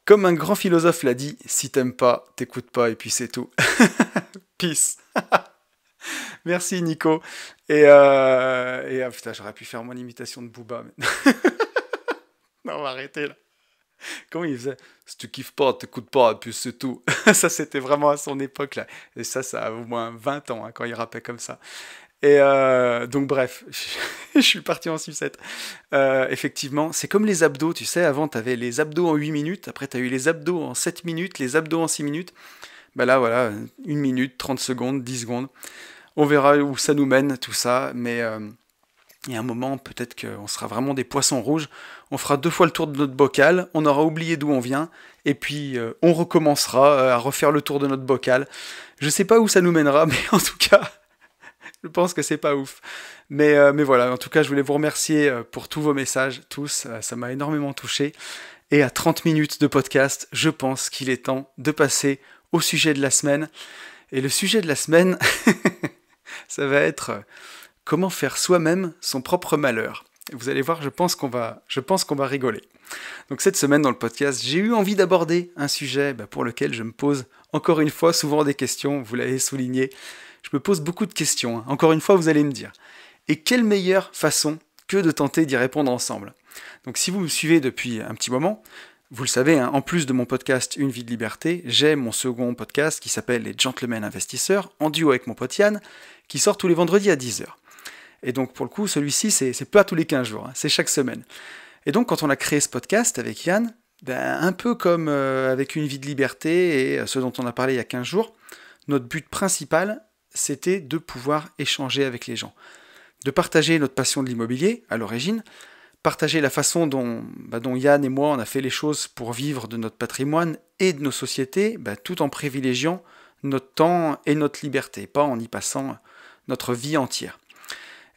Comme un grand philosophe l'a dit, si t'aimes pas, t'écoutes pas, et puis c'est tout. Peace. Merci Nico. Putain, j'aurais pu faire mon imitation de Booba. Mais... non, on va arrêter là. Comment il faisait? Si tu kiffes pas, t'écoutes pas, et puis c'est tout. Ça, c'était vraiment à son époque là. Et ça a au moins 20 ans quand il rappait comme ça. Donc bref, je suis parti en sucette. Effectivement, c'est comme les abdos, tu sais, avant t'avais les abdos en 8 minutes, après t'as eu les abdos en 7 minutes, les abdos en 6 minutes. Bah là, voilà, 1 minute, 30 secondes, 10 secondes. On verra où ça nous mène, tout ça, mais il y a un moment, peut-être qu'on sera vraiment des poissons rouges, on fera 2 fois le tour de notre bocal, on aura oublié d'où on vient, et puis on recommencera à refaire le tour de notre bocal. Je sais pas où ça nous mènera, mais en tout cas... je pense que c'est pas ouf. Mais voilà, en tout cas, je voulais vous remercier pour tous vos messages, tous. Ça m'a énormément touché. Et à 30 minutes de podcast, je pense qu'il est temps de passer au sujet de la semaine. Et le sujet de la semaine, ça va être comment faire soi-même son propre malheur. Et vous allez voir, je pense qu'on va rigoler. Donc cette semaine dans le podcast, j'ai eu envie d'aborder un sujet pour lequel je me pose encore une fois souvent des questions, vous l'avez souligné. Je me pose beaucoup de questions, Encore une fois, vous allez me dire. Et quelle meilleure façon que de tenter d'y répondre ensemble? Donc si vous me suivez depuis un petit moment, vous le savez, en plus de mon podcast Une vie de liberté, j'ai mon second podcast qui s'appelle Les Gentlemen Investisseurs, en duo avec mon pote Yann, qui sort tous les vendredis à 10h. Et donc pour le coup, celui-ci, c'est pas tous les 15 jours, c'est chaque semaine. Et donc quand on a créé ce podcast avec Yann, un peu comme avec Une vie de liberté et ce dont on a parlé il y a 15 jours, notre but principal, c'était de pouvoir échanger avec les gens, de partager notre passion de l'immobilier à l'origine, partager la façon dont Yann et moi on a fait les choses pour vivre de notre patrimoine et de nos sociétés, tout en privilégiant notre temps et notre liberté, pas en y passant notre vie entière.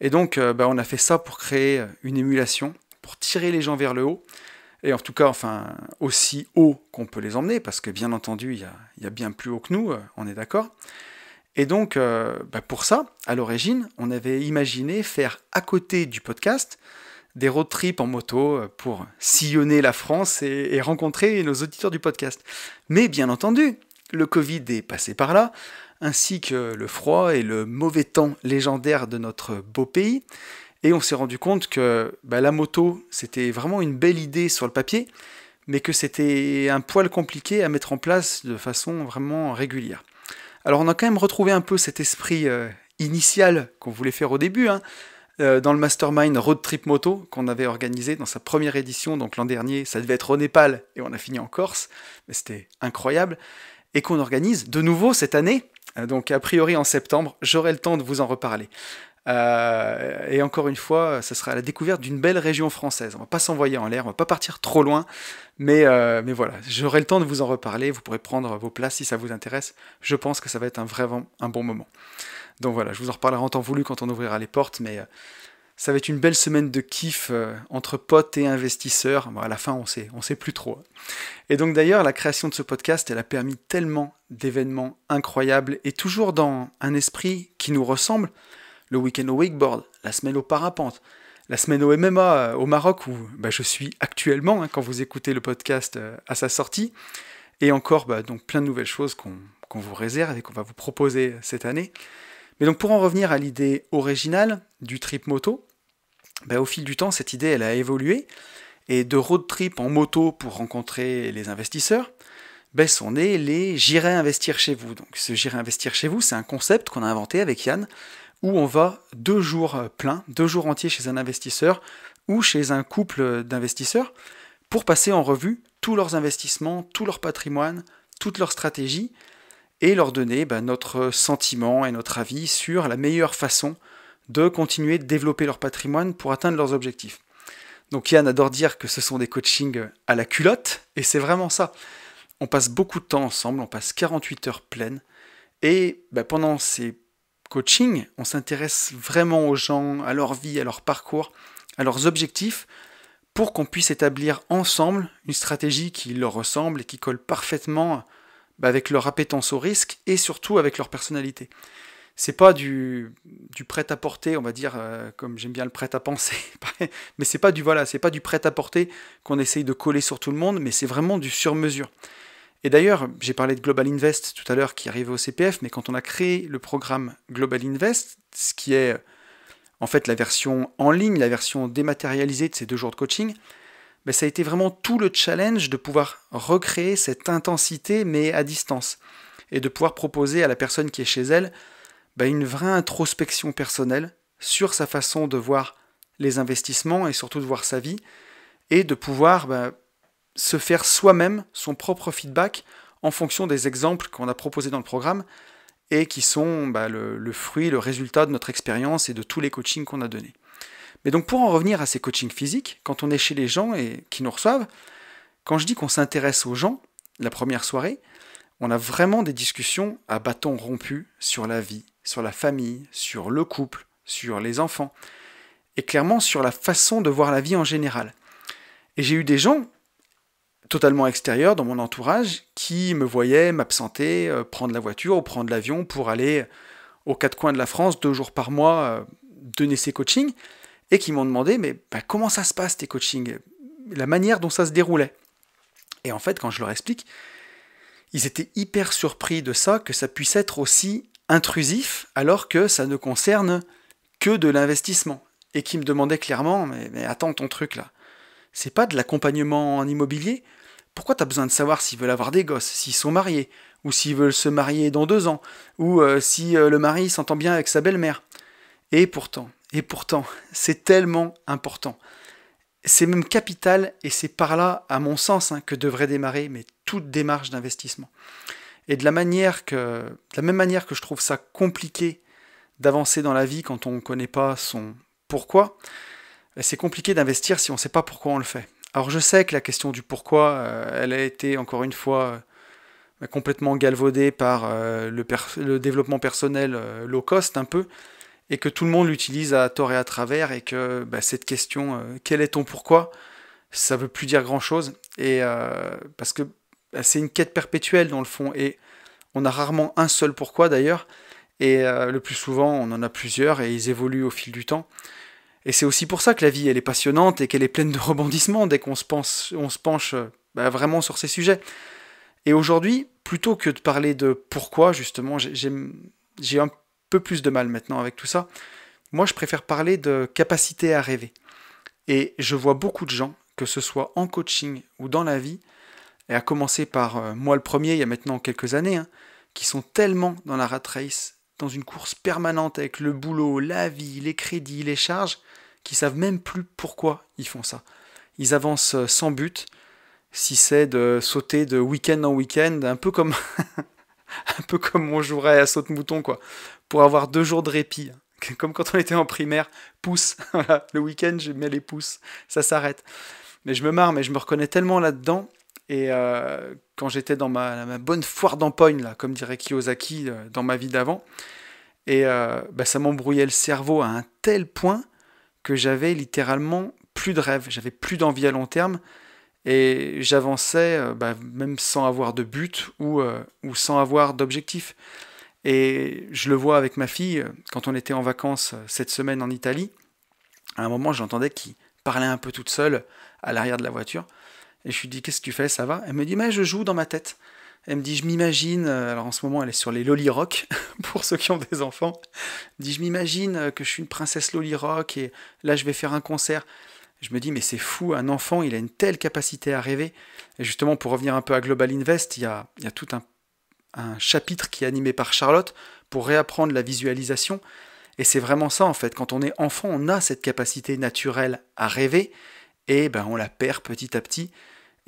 Et donc on a fait ça pour créer une émulation, pour tirer les gens vers le haut, et en tout cas aussi haut qu'on peut les emmener, parce que bien entendu il y a bien plus haut que nous, on est d'accord. Et donc, pour ça, à l'origine, on avait imaginé faire à côté du podcast des road trips en moto pour sillonner la France et rencontrer nos auditeurs du podcast. Mais bien entendu, le Covid est passé par là, ainsi que le froid et le mauvais temps légendaire de notre beau pays. Et on s'est rendu compte que la moto, c'était vraiment une belle idée sur le papier, mais que c'était un poil compliqué à mettre en place de façon vraiment régulière. Alors on a quand même retrouvé un peu cet esprit initial qu'on voulait faire au début, dans le mastermind Road Trip Moto qu'on avait organisé dans sa première édition, donc l'an dernier, ça devait être au Népal et on a fini en Corse, mais c'était incroyable, et qu'on organise de nouveau cette année, donc a priori en septembre, j'aurai le temps de vous en reparler. Et encore une fois, ça sera à la découverte d'une belle région française. On va pas s'envoyer en l'air, on va pas partir trop loin, mais voilà, j'aurai le temps de vous en reparler, vous pourrez prendre vos places si ça vous intéresse, je pense que ça va être vraiment un bon moment. Donc voilà, je vous en reparlerai en temps voulu quand on ouvrira les portes, mais ça va être une belle semaine de kiff entre potes et investisseurs. À la fin, on sait plus trop. Et donc d'ailleurs, la création de ce podcast, elle a permis tellement d'événements incroyables, et toujours dans un esprit qui nous ressemble. Le week-end au wakeboard, la semaine au parapente, la semaine au MMA au Maroc où je suis actuellement quand vous écoutez le podcast à sa sortie, et encore donc plein de nouvelles choses qu'on vous réserve et qu'on va vous proposer cette année. Mais donc pour en revenir à l'idée originale du trip moto, au fil du temps cette idée elle a évolué, et de road trip en moto pour rencontrer les investisseurs, sont nés les J'irai investir chez vous. Donc ce J'irai investir chez vous, c'est un concept qu'on a inventé avec Yann, où on va 2 jours pleins, 2 jours entiers chez un investisseur ou chez un couple d'investisseurs pour passer en revue tous leurs investissements, tout leur patrimoine, toute leur stratégie, et leur donner notre sentiment et notre avis sur la meilleure façon de continuer de développer leur patrimoine pour atteindre leurs objectifs. Donc Yann adore dire que ce sont des coachings à la culotte, et c'est vraiment ça. On passe beaucoup de temps ensemble, on passe 48 heures pleines, et pendant ces coaching, on s'intéresse vraiment aux gens, à leur vie, à leur parcours, à leurs objectifs, pour qu'on puisse établir ensemble une stratégie qui leur ressemble et qui colle parfaitement avec leur appétence au risque et surtout avec leur personnalité. C'est pas du prêt-à-porter, on va dire, comme j'aime bien le prêt-à-penser, mais c'est pas du prêt-à-porter qu'on essaye de coller sur tout le monde, mais c'est vraiment du sur-mesure. Et d'ailleurs, j'ai parlé de Global Invest tout à l'heure qui arrivait au CPF, mais quand on a créé le programme Global Invest, ce qui est en fait la version en ligne, la version dématérialisée de ces 2 jours de coaching, ben, ça a été vraiment tout le challenge de pouvoir recréer cette intensité, mais à distance, et de pouvoir proposer à la personne qui est chez elle ben, une vraie introspection personnelle sur sa façon de voir les investissements et surtout de voir sa vie, et de pouvoir ben, se faire soi-même son propre feedback en fonction des exemples qu'on a proposés dans le programme et qui sont bah, le fruit, le résultat de notre expérience et de tous les coachings qu'on a donnés. Mais donc pour en revenir à ces coachings physiques, quand on est chez les gens et qui nous reçoivent, quand je dis qu'on s'intéresse aux gens, la première soirée, on a vraiment des discussions à bâton rompu sur la vie, sur la famille, sur le couple, sur les enfants, et clairement sur la façon de voir la vie en général. Et j'ai eu des gens totalement extérieurs dans mon entourage qui me voyaient m'absenter, prendre la voiture ou prendre l'avion pour aller aux 4 coins de la France 2 jours par mois donner ces coachings et qui m'ont demandé mais bah, comment ça se passe tes coachings, la manière dont ça se déroulait. Et en fait quand je leur explique, ils étaient hyper surpris de ça, que ça puisse être aussi intrusif alors que ça ne concerne que de l'investissement. Et qui me demandaient clairement mais attends ton truc là, c'est pas de l'accompagnement en immobilier? Pourquoi tu as besoin de savoir s'ils veulent avoir des gosses, s'ils sont mariés, ou s'ils veulent se marier dans 2 ans, ou si le mari s'entend bien avec sa belle-mère? Et pourtant, c'est tellement important. C'est même capital, et c'est par là, à mon sens, que devrait démarrer mais toute démarche d'investissement. Et de la même manière que je trouve ça compliqué d'avancer dans la vie quand on ne connaît pas son pourquoi, c'est compliqué d'investir si on ne sait pas pourquoi on le fait. Alors je sais que la question du pourquoi, elle a été encore une fois complètement galvaudée par le développement personnel low cost un peu, et que tout le monde l'utilise à tort et à travers, et que bah, cette question, quel est ton pourquoi, ça veut plus dire grand-chose, et parce que bah, c'est une quête perpétuelle dans le fond, et on a rarement un seul pourquoi d'ailleurs, et le plus souvent on en a plusieurs, et ils évoluent au fil du temps. Et c'est aussi pour ça que la vie, elle est passionnante et qu'elle est pleine de rebondissements dès qu'on se penche bah, vraiment sur ces sujets. Et aujourd'hui, plutôt que de parler de pourquoi, justement, j'ai un peu plus de mal maintenant avec tout ça. Moi, je préfère parler de capacité à rêver. Et je vois beaucoup de gens, que ce soit en coaching ou dans la vie, et à commencer par moi le premier, il y a maintenant quelques années, qui sont tellement dans la rat race, dans une course permanente avec le boulot, la vie, les crédits, les charges, qui savent même plus pourquoi ils font ça. Ils avancent sans but, si c'est de sauter de week-end en week-end, un peu comme on jouerait à saute-mouton, quoi, pour avoir 2 jours de répit. Comme quand on était en primaire, pouce, voilà, le week-end je mets les pouces, ça s'arrête. Mais je me marre, mais je me reconnais tellement là-dedans, et quand j'étais dans ma bonne foire d'empoigne, là, comme dirait Kiyosaki, dans ma vie d'avant, et bah, ça m'embrouillait le cerveau à un tel point que j'avais littéralement plus de rêve, j'avais plus d'envie à long terme, et j'avançais bah, même sans avoir de but ou sans avoir d'objectif. Et je le vois avec ma fille, quand on était en vacances cette semaine en Italie, à un moment j'entendais qu'il parlait un peu toute seule à l'arrière de la voiture, et je lui dis qu'est-ce que tu fais, ça va? Elle me dit mais je joue dans ma tête. Elle me dit je m'imagine, alors en ce moment elle est sur les Loli Rock, pour ceux qui ont des enfants, elle me dit je m'imagine que je suis une princesse Loli Rock et là je vais faire un concert. Je me dis mais c'est fou, un enfant il a une telle capacité à rêver. Et justement pour revenir un peu à Global Invest, il y a tout un chapitre qui est animé par Charlotte pour réapprendre la visualisation. Et c'est vraiment ça en fait, quand on est enfant on a cette capacité naturelle à rêver et ben, on la perd petit à petit.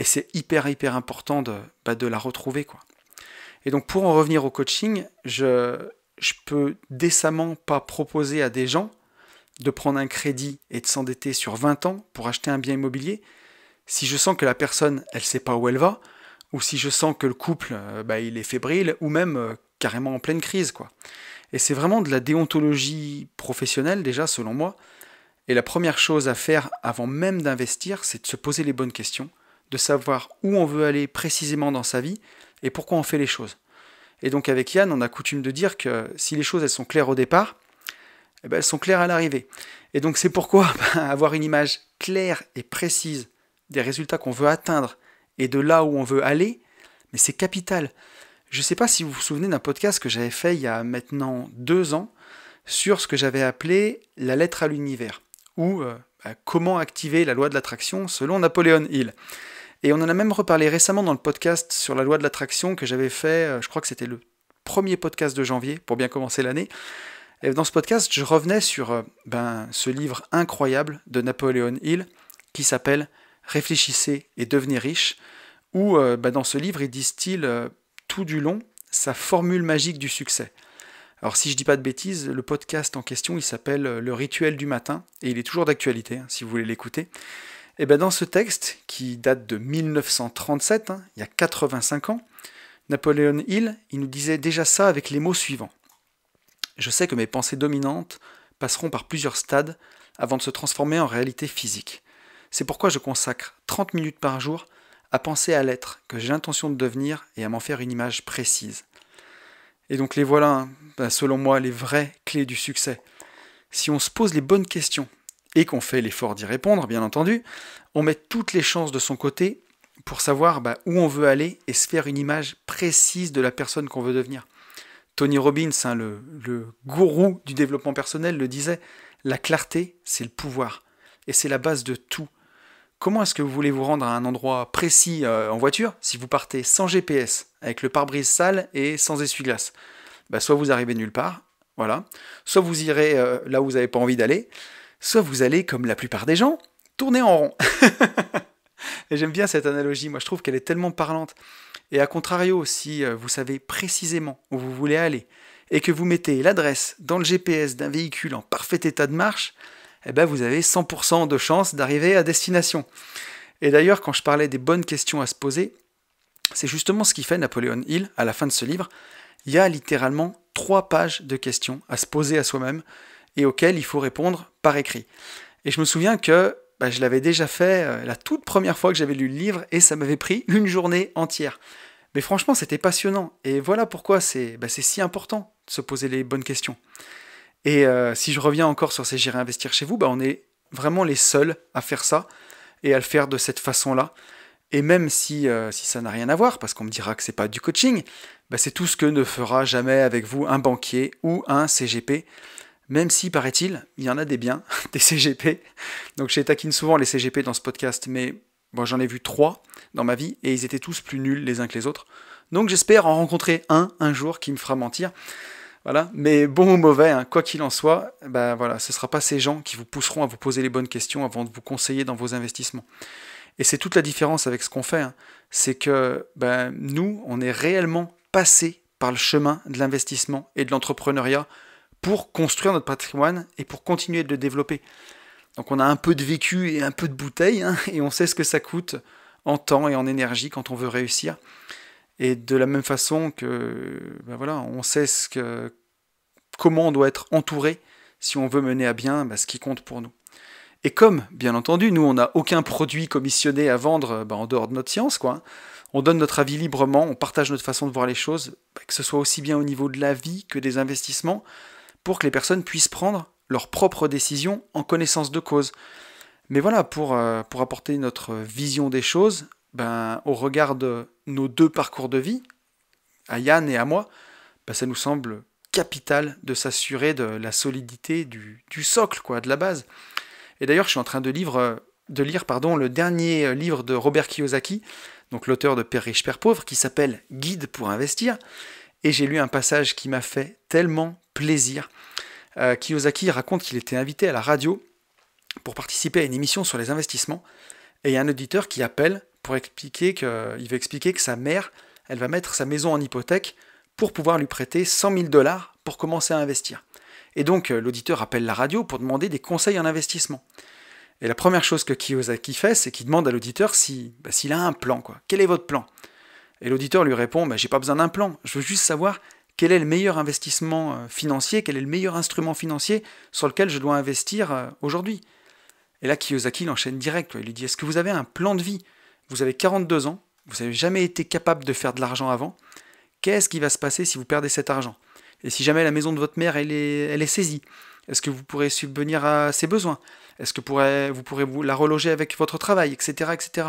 Et c'est hyper important de la retrouver, quoi. Et donc pour en revenir au coaching, je peux décemment pas proposer à des gens de prendre un crédit et de s'endetter sur 20 ans pour acheter un bien immobilier si je sens que la personne, elle sait pas où elle va, ou si je sens que le couple, bah, il est fébrile, ou même carrément en pleine crise, quoi. Et c'est vraiment de la déontologie professionnelle déjà, selon moi. Et la première chose à faire avant même d'investir, c'est de se poser les bonnes questions, de savoir où on veut aller précisément dans sa vie et pourquoi on fait les choses. Et donc avec Yann, on a coutume de dire que si les choses elles sont claires au départ, eh ben, elles sont claires à l'arrivée. Et donc c'est pourquoi avoir une image claire et précise des résultats qu'on veut atteindre et de là où on veut aller, mais c'est capital. Je ne sais pas si vous vous souvenez d'un podcast que j'avais fait il y a maintenant 2 ans sur ce que j'avais appelé la lettre à l'univers, ou comment activer la loi de l'attraction selon Napoléon Hill. Et on en a même reparlé récemment dans le podcast sur la loi de l'attraction que j'avais fait, je crois que c'était le premier podcast de janvier, pour bien commencer l'année. Et dans ce podcast, je revenais sur ce livre incroyable de Napoléon Hill qui s'appelle « Réfléchissez et devenez riche », où dans ce livre, il distille tout du long sa formule magique du succès. Alors si je dis pas de bêtises, le podcast en question, il s'appelle « Le rituel du matin » et il est toujours d'actualité, si vous voulez l'écouter. Et dans ce texte, qui date de 1937, il y a 85 ans, Napoléon Hill, il nous disait déjà ça avec les mots suivants. Je sais que mes pensées dominantes passeront par plusieurs stades avant de se transformer en réalité physique. C'est pourquoi je consacre 30 minutes par jour à penser à l'être que j'ai l'intention de devenir et à m'en faire une image précise. Et donc les voilà, selon moi, les vraies clés du succès. Si on se pose les bonnes questions et qu'on fait l'effort d'y répondre, bien entendu, on met toutes les chances de son côté pour savoir où on veut aller et se faire une image précise de la personne qu'on veut devenir. Tony Robbins, le gourou du développement personnel, le disait, la clarté, c'est le pouvoir. Et c'est la base de tout. Comment est-ce que vous voulez vous rendre à un endroit précis en voiture si vous partez sans GPS, avec le pare-brise sale et sans essuie-glace? Soit vous arrivez nulle part, voilà. Soit vous irez là où vous n'avez pas envie d'aller, soit vous allez, comme la plupart des gens, tourner en rond. Et j'aime bien cette analogie, moi je trouve qu'elle est tellement parlante. Et à contrario, si vous savez précisément où vous voulez aller, et que vous mettez l'adresse dans le GPS d'un véhicule en parfait état de marche, vous avez 100% de chance d'arriver à destination. Et d'ailleurs, quand je parlais des bonnes questions à se poser, c'est justement ce qui fait Napoléon Hill à la fin de ce livre. Il y a littéralement 3 pages de questions à se poser à soi-même et auxquelles il faut répondre par écrit. Et je me souviens que je l'avais déjà fait la toute première fois que j'avais lu le livre et ça m'avait pris une journée entière. Mais franchement, c'était passionnant. Et voilà pourquoi c'est si important de se poser les bonnes questions. Et si je reviens encore sur ces J'irai investir chez vous, on est vraiment les seuls à faire ça et à le faire de cette façon-là. Et même si ça n'a rien à voir, parce qu'on me dira que c'est pas du coaching, c'est tout ce que ne fera jamais avec vous un banquier ou un CGP. Même si, paraît-il, il y en a des biens, des CGP. Donc je taquine souvent les CGP dans ce podcast, mais j'en ai vu 3 dans ma vie et ils étaient tous plus nuls les uns que les autres. Donc j'espère en rencontrer un jour qui me fera mentir. Voilà. Mais bon ou mauvais, quoi qu'il en soit, ce ne sera pas ces gens qui vous pousseront à vous poser les bonnes questions avant de vous conseiller dans vos investissements. Et c'est toute la différence avec ce qu'on fait. C'est que nous, on est réellement passé par le chemin de l'investissement et de l'entrepreneuriat pour construire notre patrimoine et pour continuer de le développer. Donc on a un peu de vécu et un peu de bouteille, et on sait ce que ça coûte en temps et en énergie quand on veut réussir. Et de la même façon que, on sait comment on doit être entouré si on veut mener à bien ce qui compte pour nous. Et comme, bien entendu, nous, on n'a aucun produit commissionné à vendre en dehors de notre science, on donne notre avis librement, on partage notre façon de voir les choses, que ce soit aussi bien au niveau de la vie que des investissements, pour que les personnes puissent prendre leurs propres décisions en connaissance de cause. Mais voilà, pour apporter notre vision des choses, au regard de nos 2 parcours de vie, à Yann et à moi, ça nous semble capital de s'assurer de la solidité du socle, de la base. Et d'ailleurs, je suis en train de lire le dernier livre de Robert Kiyosaki, donc l'auteur de Père riche, Père pauvre, qui s'appelle Guide pour investir. Et j'ai lu un passage qui m'a fait tellement plaisir. Kiyosaki raconte qu'il était invité à la radio pour participer à une émission sur les investissements. Et il y a un auditeur qui appelle pour expliquer que sa mère, elle va mettre sa maison en hypothèque pour pouvoir lui prêter 100 000 $ pour commencer à investir. Et donc l'auditeur appelle la radio pour demander des conseils en investissement. Et la première chose que Kiyosaki fait, c'est qu'il demande à l'auditeur s'il a un plan. Quel est votre plan? Et l'auditeur lui répond, j'ai pas besoin d'un plan, je veux juste savoir quel est le meilleur investissement financier, quel est le meilleur instrument financier sur lequel je dois investir aujourd'hui. Et là, Kiyosaki l'enchaîne direct. Il lui dit, est-ce que vous avez un plan de vie? Vous avez 42 ans, vous n'avez jamais été capable de faire de l'argent avant. qu'est-ce qui va se passer si vous perdez cet argent? Et si jamais la maison de votre mère, elle est saisie, est-ce que vous pourrez subvenir à ses besoins? Est-ce que vous pourrez la reloger avec votre travail, etc., etc.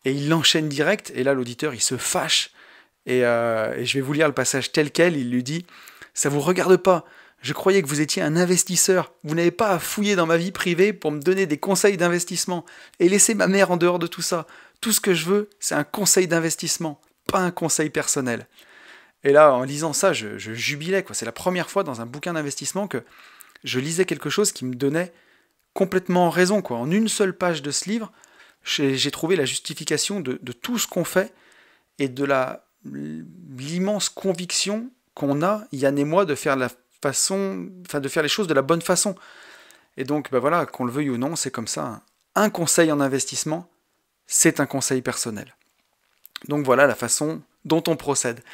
Et il l'enchaîne direct, et là l'auditeur il se fâche, et je vais vous lire le passage tel quel. Il lui dit: ça vous regarde pas, je croyais que vous étiez un investisseur, vous n'avez pas à fouiller dans ma vie privée pour me donner des conseils d'investissement, et laisser ma mère en dehors de tout ça. Tout ce que je veux, c'est un conseil d'investissement, pas un conseil personnel. Et là, en lisant ça, je jubilais, quoi. C'est la première fois dans un bouquin d'investissement que je lisais quelque chose qui me donnait complètement raison, quoi. En une seule page de ce livre, j'ai trouvé la justification de tout ce qu'on fait et de l'immense conviction qu'on a, Yann et moi, de faire de faire les choses de la bonne façon. Et donc, voilà, qu'on le veuille ou non, c'est comme ça. Un conseil en investissement, c'est un conseil personnel. Donc voilà la façon dont on procède.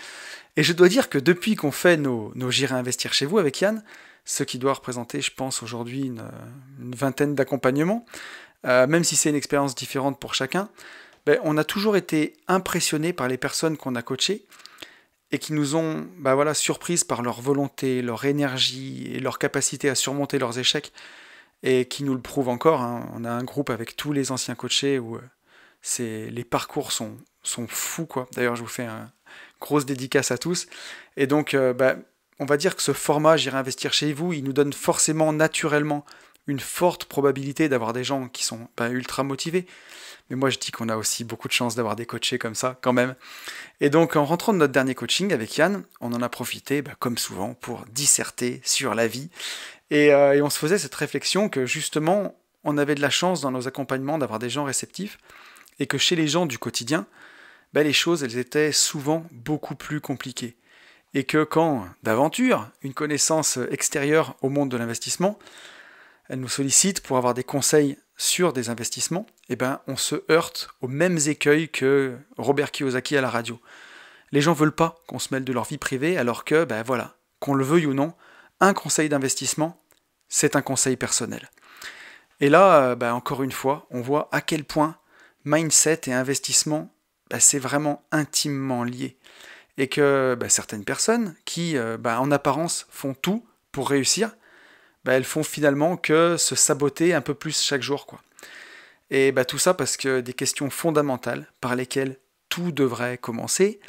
Et je dois dire que depuis qu'on fait nos J'irai investir chez vous avec Yann, ce qui doit représenter, je pense, aujourd'hui une vingtaine d'accompagnements, même si c'est une expérience différente pour chacun, on a toujours été impressionnés par les personnes qu'on a coachées et qui nous ont surprises par leur volonté, leur énergie et leur capacité à surmonter leurs échecs, et qui nous le prouvent encore. Hein. On a un groupe avec tous les anciens coachés où les parcours sont fous, quoi. D'ailleurs, je vous fais une grosse dédicace à tous. Et donc, on va dire que ce format J'irai investir chez vous, il nous donne forcément, naturellement, une forte probabilité d'avoir des gens qui sont ultra motivés. Mais moi, je dis qu'on a aussi beaucoup de chance d'avoir des coachés comme ça, quand même. Et donc, en rentrant de notre dernier coaching avec Yann, on en a profité, comme souvent, pour disserter sur la vie. Et on se faisait cette réflexion que, justement, on avait de la chance dans nos accompagnements d'avoir des gens réceptifs, et que chez les gens du quotidien, les choses, elles étaient souvent beaucoup plus compliquées. Et que quand, d'aventure, une connaissance extérieure au monde de l'investissement, elle nous sollicite pour avoir des conseils sur des investissements, on se heurte aux mêmes écueils que Robert Kiyosaki à la radio. Les gens veulent pas qu'on se mêle de leur vie privée, alors que, qu'on le veuille ou non, un conseil d'investissement, c'est un conseil personnel. Et là, encore une fois, on voit à quel point mindset et investissement, c'est vraiment intimement lié. Et que certaines personnes qui, en apparence, font tout pour réussir, elles font finalement que se saboter un peu plus chaque jour, quoi. Et tout ça parce que des questions fondamentales par lesquelles tout devrait commencer,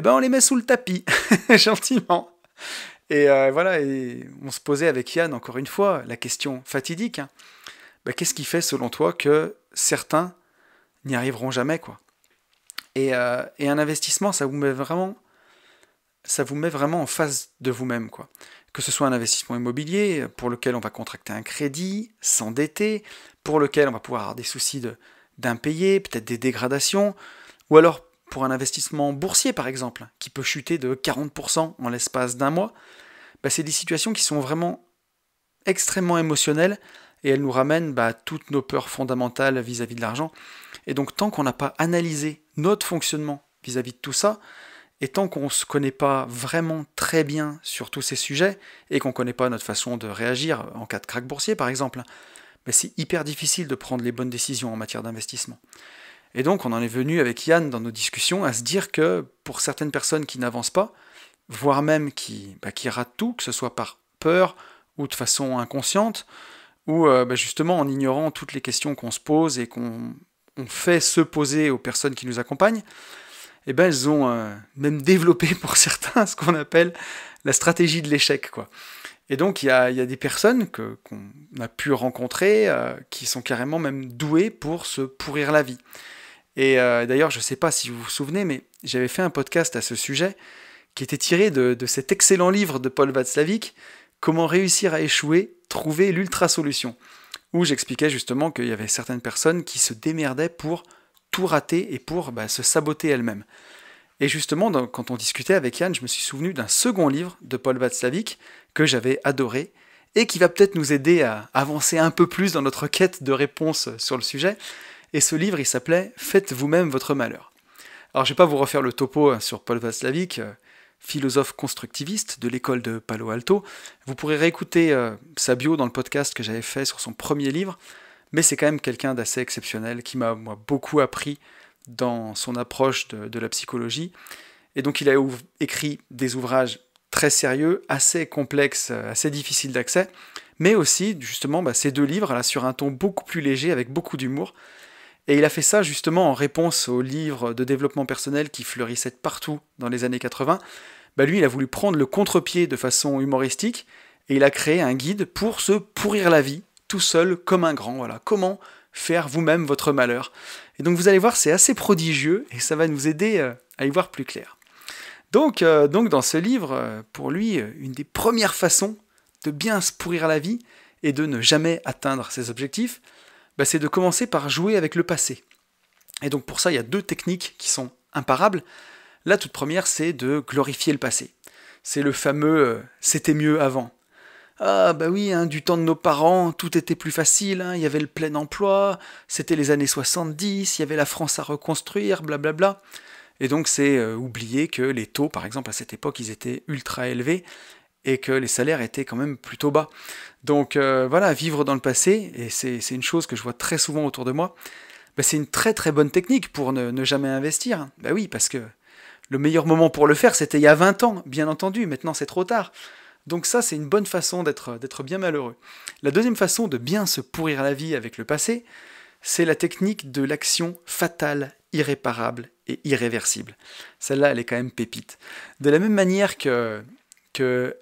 on les met sous le tapis, gentiment. Et voilà, et on se posait avec Yann, encore une fois, la question fatidique. Hein. Qu'est-ce qui fait, selon toi, que certains n'y arriveront jamais, quoi. Et un investissement, ça vous met vraiment en face de vous-même, quoi. Que ce soit un investissement immobilier pour lequel on va contracter un crédit, s'endetter, pour lequel on va pouvoir avoir des soucis d'impayés, peut-être des dégradations, ou alors pour un investissement boursier par exemple, qui peut chuter de 40% en l'espace d'un mois, c'est des situations qui sont vraiment extrêmement émotionnelles, et elles nous ramènent toutes nos peurs fondamentales vis-à-vis de l'argent. Et donc tant qu'on n'a pas analysé notre fonctionnement vis-à-vis de tout ça, et tant qu'on ne se connaît pas vraiment très bien sur tous ces sujets, et qu'on ne connaît pas notre façon de réagir en cas de krach boursier par exemple, c'est hyper difficile de prendre les bonnes décisions en matière d'investissement. Et donc on en est venu avec Yann dans nos discussions à se dire que pour certaines personnes qui n'avancent pas, voire même qui ratent tout, que ce soit par peur ou de façon inconsciente, ou justement en ignorant toutes les questions qu'on se pose et qu'on fait se poser aux personnes qui nous accompagnent, elles ont même développé pour certains ce qu'on appelle la stratégie de l'échec, quoi. Et donc il y a des personnes qu'on a pu rencontrer qui sont carrément même douées pour se pourrir la vie. Et d'ailleurs, je ne sais pas si vous vous souvenez, mais j'avais fait un podcast à ce sujet qui était tiré de cet excellent livre de Paul Václavic, Comment réussir à échouer, trouver l'ultra-solution, où j'expliquais justement qu'il y avait certaines personnes qui se démerdaient pour tout rater et pour se saboter elles-mêmes. Et justement, quand on discutait avec Yann, je me suis souvenu d'un second livre de Paul Václavic que j'avais adoré et qui va peut-être nous aider à avancer un peu plus dans notre quête de réponses sur le sujet. Et ce livre, il s'appelait « Faites vous-même votre malheur ». Alors, je ne vais pas vous refaire le topo sur Paul Václavic, philosophe constructiviste de l'école de Palo Alto. Vous pourrez réécouter sa bio dans le podcast que j'avais fait sur son premier livre, mais c'est quand même quelqu'un d'assez exceptionnel qui m'a beaucoup appris dans son approche de la psychologie. Et donc il a écrit des ouvrages très sérieux, assez complexes, assez difficiles d'accès, mais aussi justement ces deux livres là, sur un ton beaucoup plus léger, avec beaucoup d'humour. Et il a fait ça justement en réponse aux livres de développement personnel qui fleurissaient partout dans les années 80. Lui, il a voulu prendre le contre-pied de façon humoristique, et il a créé un guide pour se pourrir la vie, tout seul, comme un grand. Voilà, comment faire vous-même votre malheur. Et donc vous allez voir, c'est assez prodigieux, et ça va nous aider à y voir plus clair. Donc dans ce livre, pour lui, une des premières façons de bien se pourrir la vie et de ne jamais atteindre ses objectifs, c'est de commencer par jouer avec le passé. Et donc pour ça, il y a deux techniques qui sont imparables. La toute première, c'est de glorifier le passé. C'est le fameux c'était mieux avant ». Ah bah oui, du temps de nos parents, tout était plus facile, il y avait le plein emploi, c'était les années 70, il y avait la France à reconstruire, blablabla. Et donc c'est oublier que les taux, par exemple, à cette époque, ils étaient ultra élevés, et que les salaires étaient quand même plutôt bas. Donc voilà, vivre dans le passé, et c'est une chose que je vois très souvent autour de moi, c'est une très très bonne technique pour ne jamais investir. Oui, parce que le meilleur moment pour le faire, c'était il y a 20 ans, bien entendu, maintenant c'est trop tard. Donc ça, c'est une bonne façon d'être bien malheureux. La deuxième façon de bien se pourrir la vie avec le passé, c'est la technique de l'action fatale, irréparable et irréversible. Celle-là, elle est quand même pépite. De la même manière que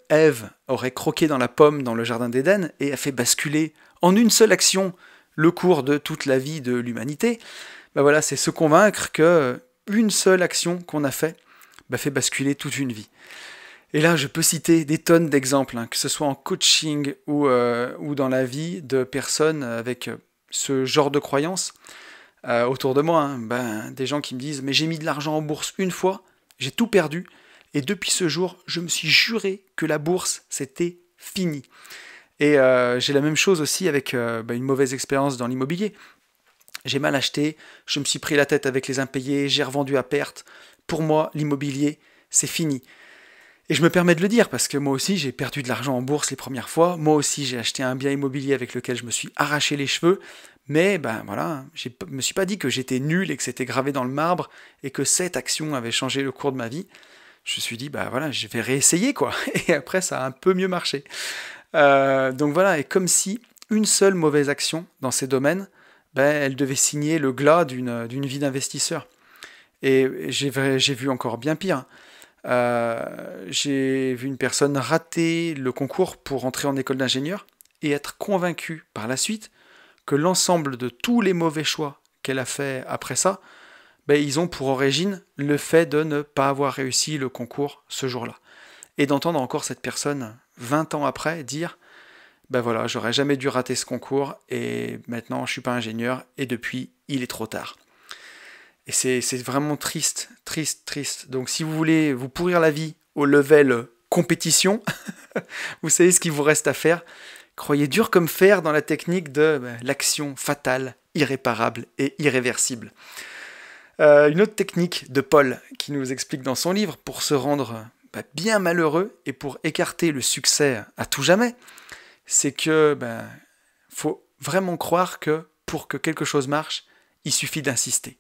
Ève aurait croqué dans la pomme dans le jardin d'Éden et a fait basculer en une seule action le cours de toute la vie de l'humanité, voilà, c'est se convaincre que une seule action qu'on a fait basculer toute une vie. Et là, je peux citer des tonnes d'exemples, que ce soit en coaching ou dans la vie de personnes avec ce genre de croyances autour de moi. Des gens qui me disent « mais j'ai mis de l'argent en bourse une fois, j'ai tout perdu, et depuis ce jour, je me suis juré que la bourse, c'était fini ». Et j'ai la même chose aussi avec une mauvaise expérience dans l'immobilier. J'ai mal acheté, je me suis pris la tête avec les impayés, j'ai revendu à perte. Pour moi, l'immobilier, c'est fini. Et je me permets de le dire parce que moi aussi j'ai perdu de l'argent en bourse les premières fois, moi aussi j'ai acheté un bien immobilier avec lequel je me suis arraché les cheveux, mais voilà, je me suis pas dit que j'étais nul et que c'était gravé dans le marbre et que cette action avait changé le cours de ma vie. Je me suis dit voilà, je vais réessayer quoi, et après ça a un peu mieux marché. Donc voilà, et comme si une seule mauvaise action dans ces domaines, elle devait signer le glas d'une vie d'investisseur. Et j'ai vu encore bien pire. J'ai vu une personne rater le concours pour entrer en école d'ingénieur et être convaincue par la suite que l'ensemble de tous les mauvais choix qu'elle a fait après ça, ils ont pour origine le fait de ne pas avoir réussi le concours ce jour-là. Et d'entendre encore cette personne 20 ans après dire voilà, j'aurais jamais dû rater ce concours et maintenant je suis pas ingénieur et depuis il est trop tard. Et c'est vraiment triste, triste, triste. Donc si vous voulez vous pourrir la vie au level compétition, vous savez ce qu'il vous reste à faire. Croyez dur comme fer dans la technique de l'action fatale, irréparable et irréversible. Une autre technique de Paul qui nous explique dans son livre pour se rendre bien malheureux et pour écarter le succès à tout jamais, c'est que faut vraiment croire que pour que quelque chose marche, il suffit d'insister.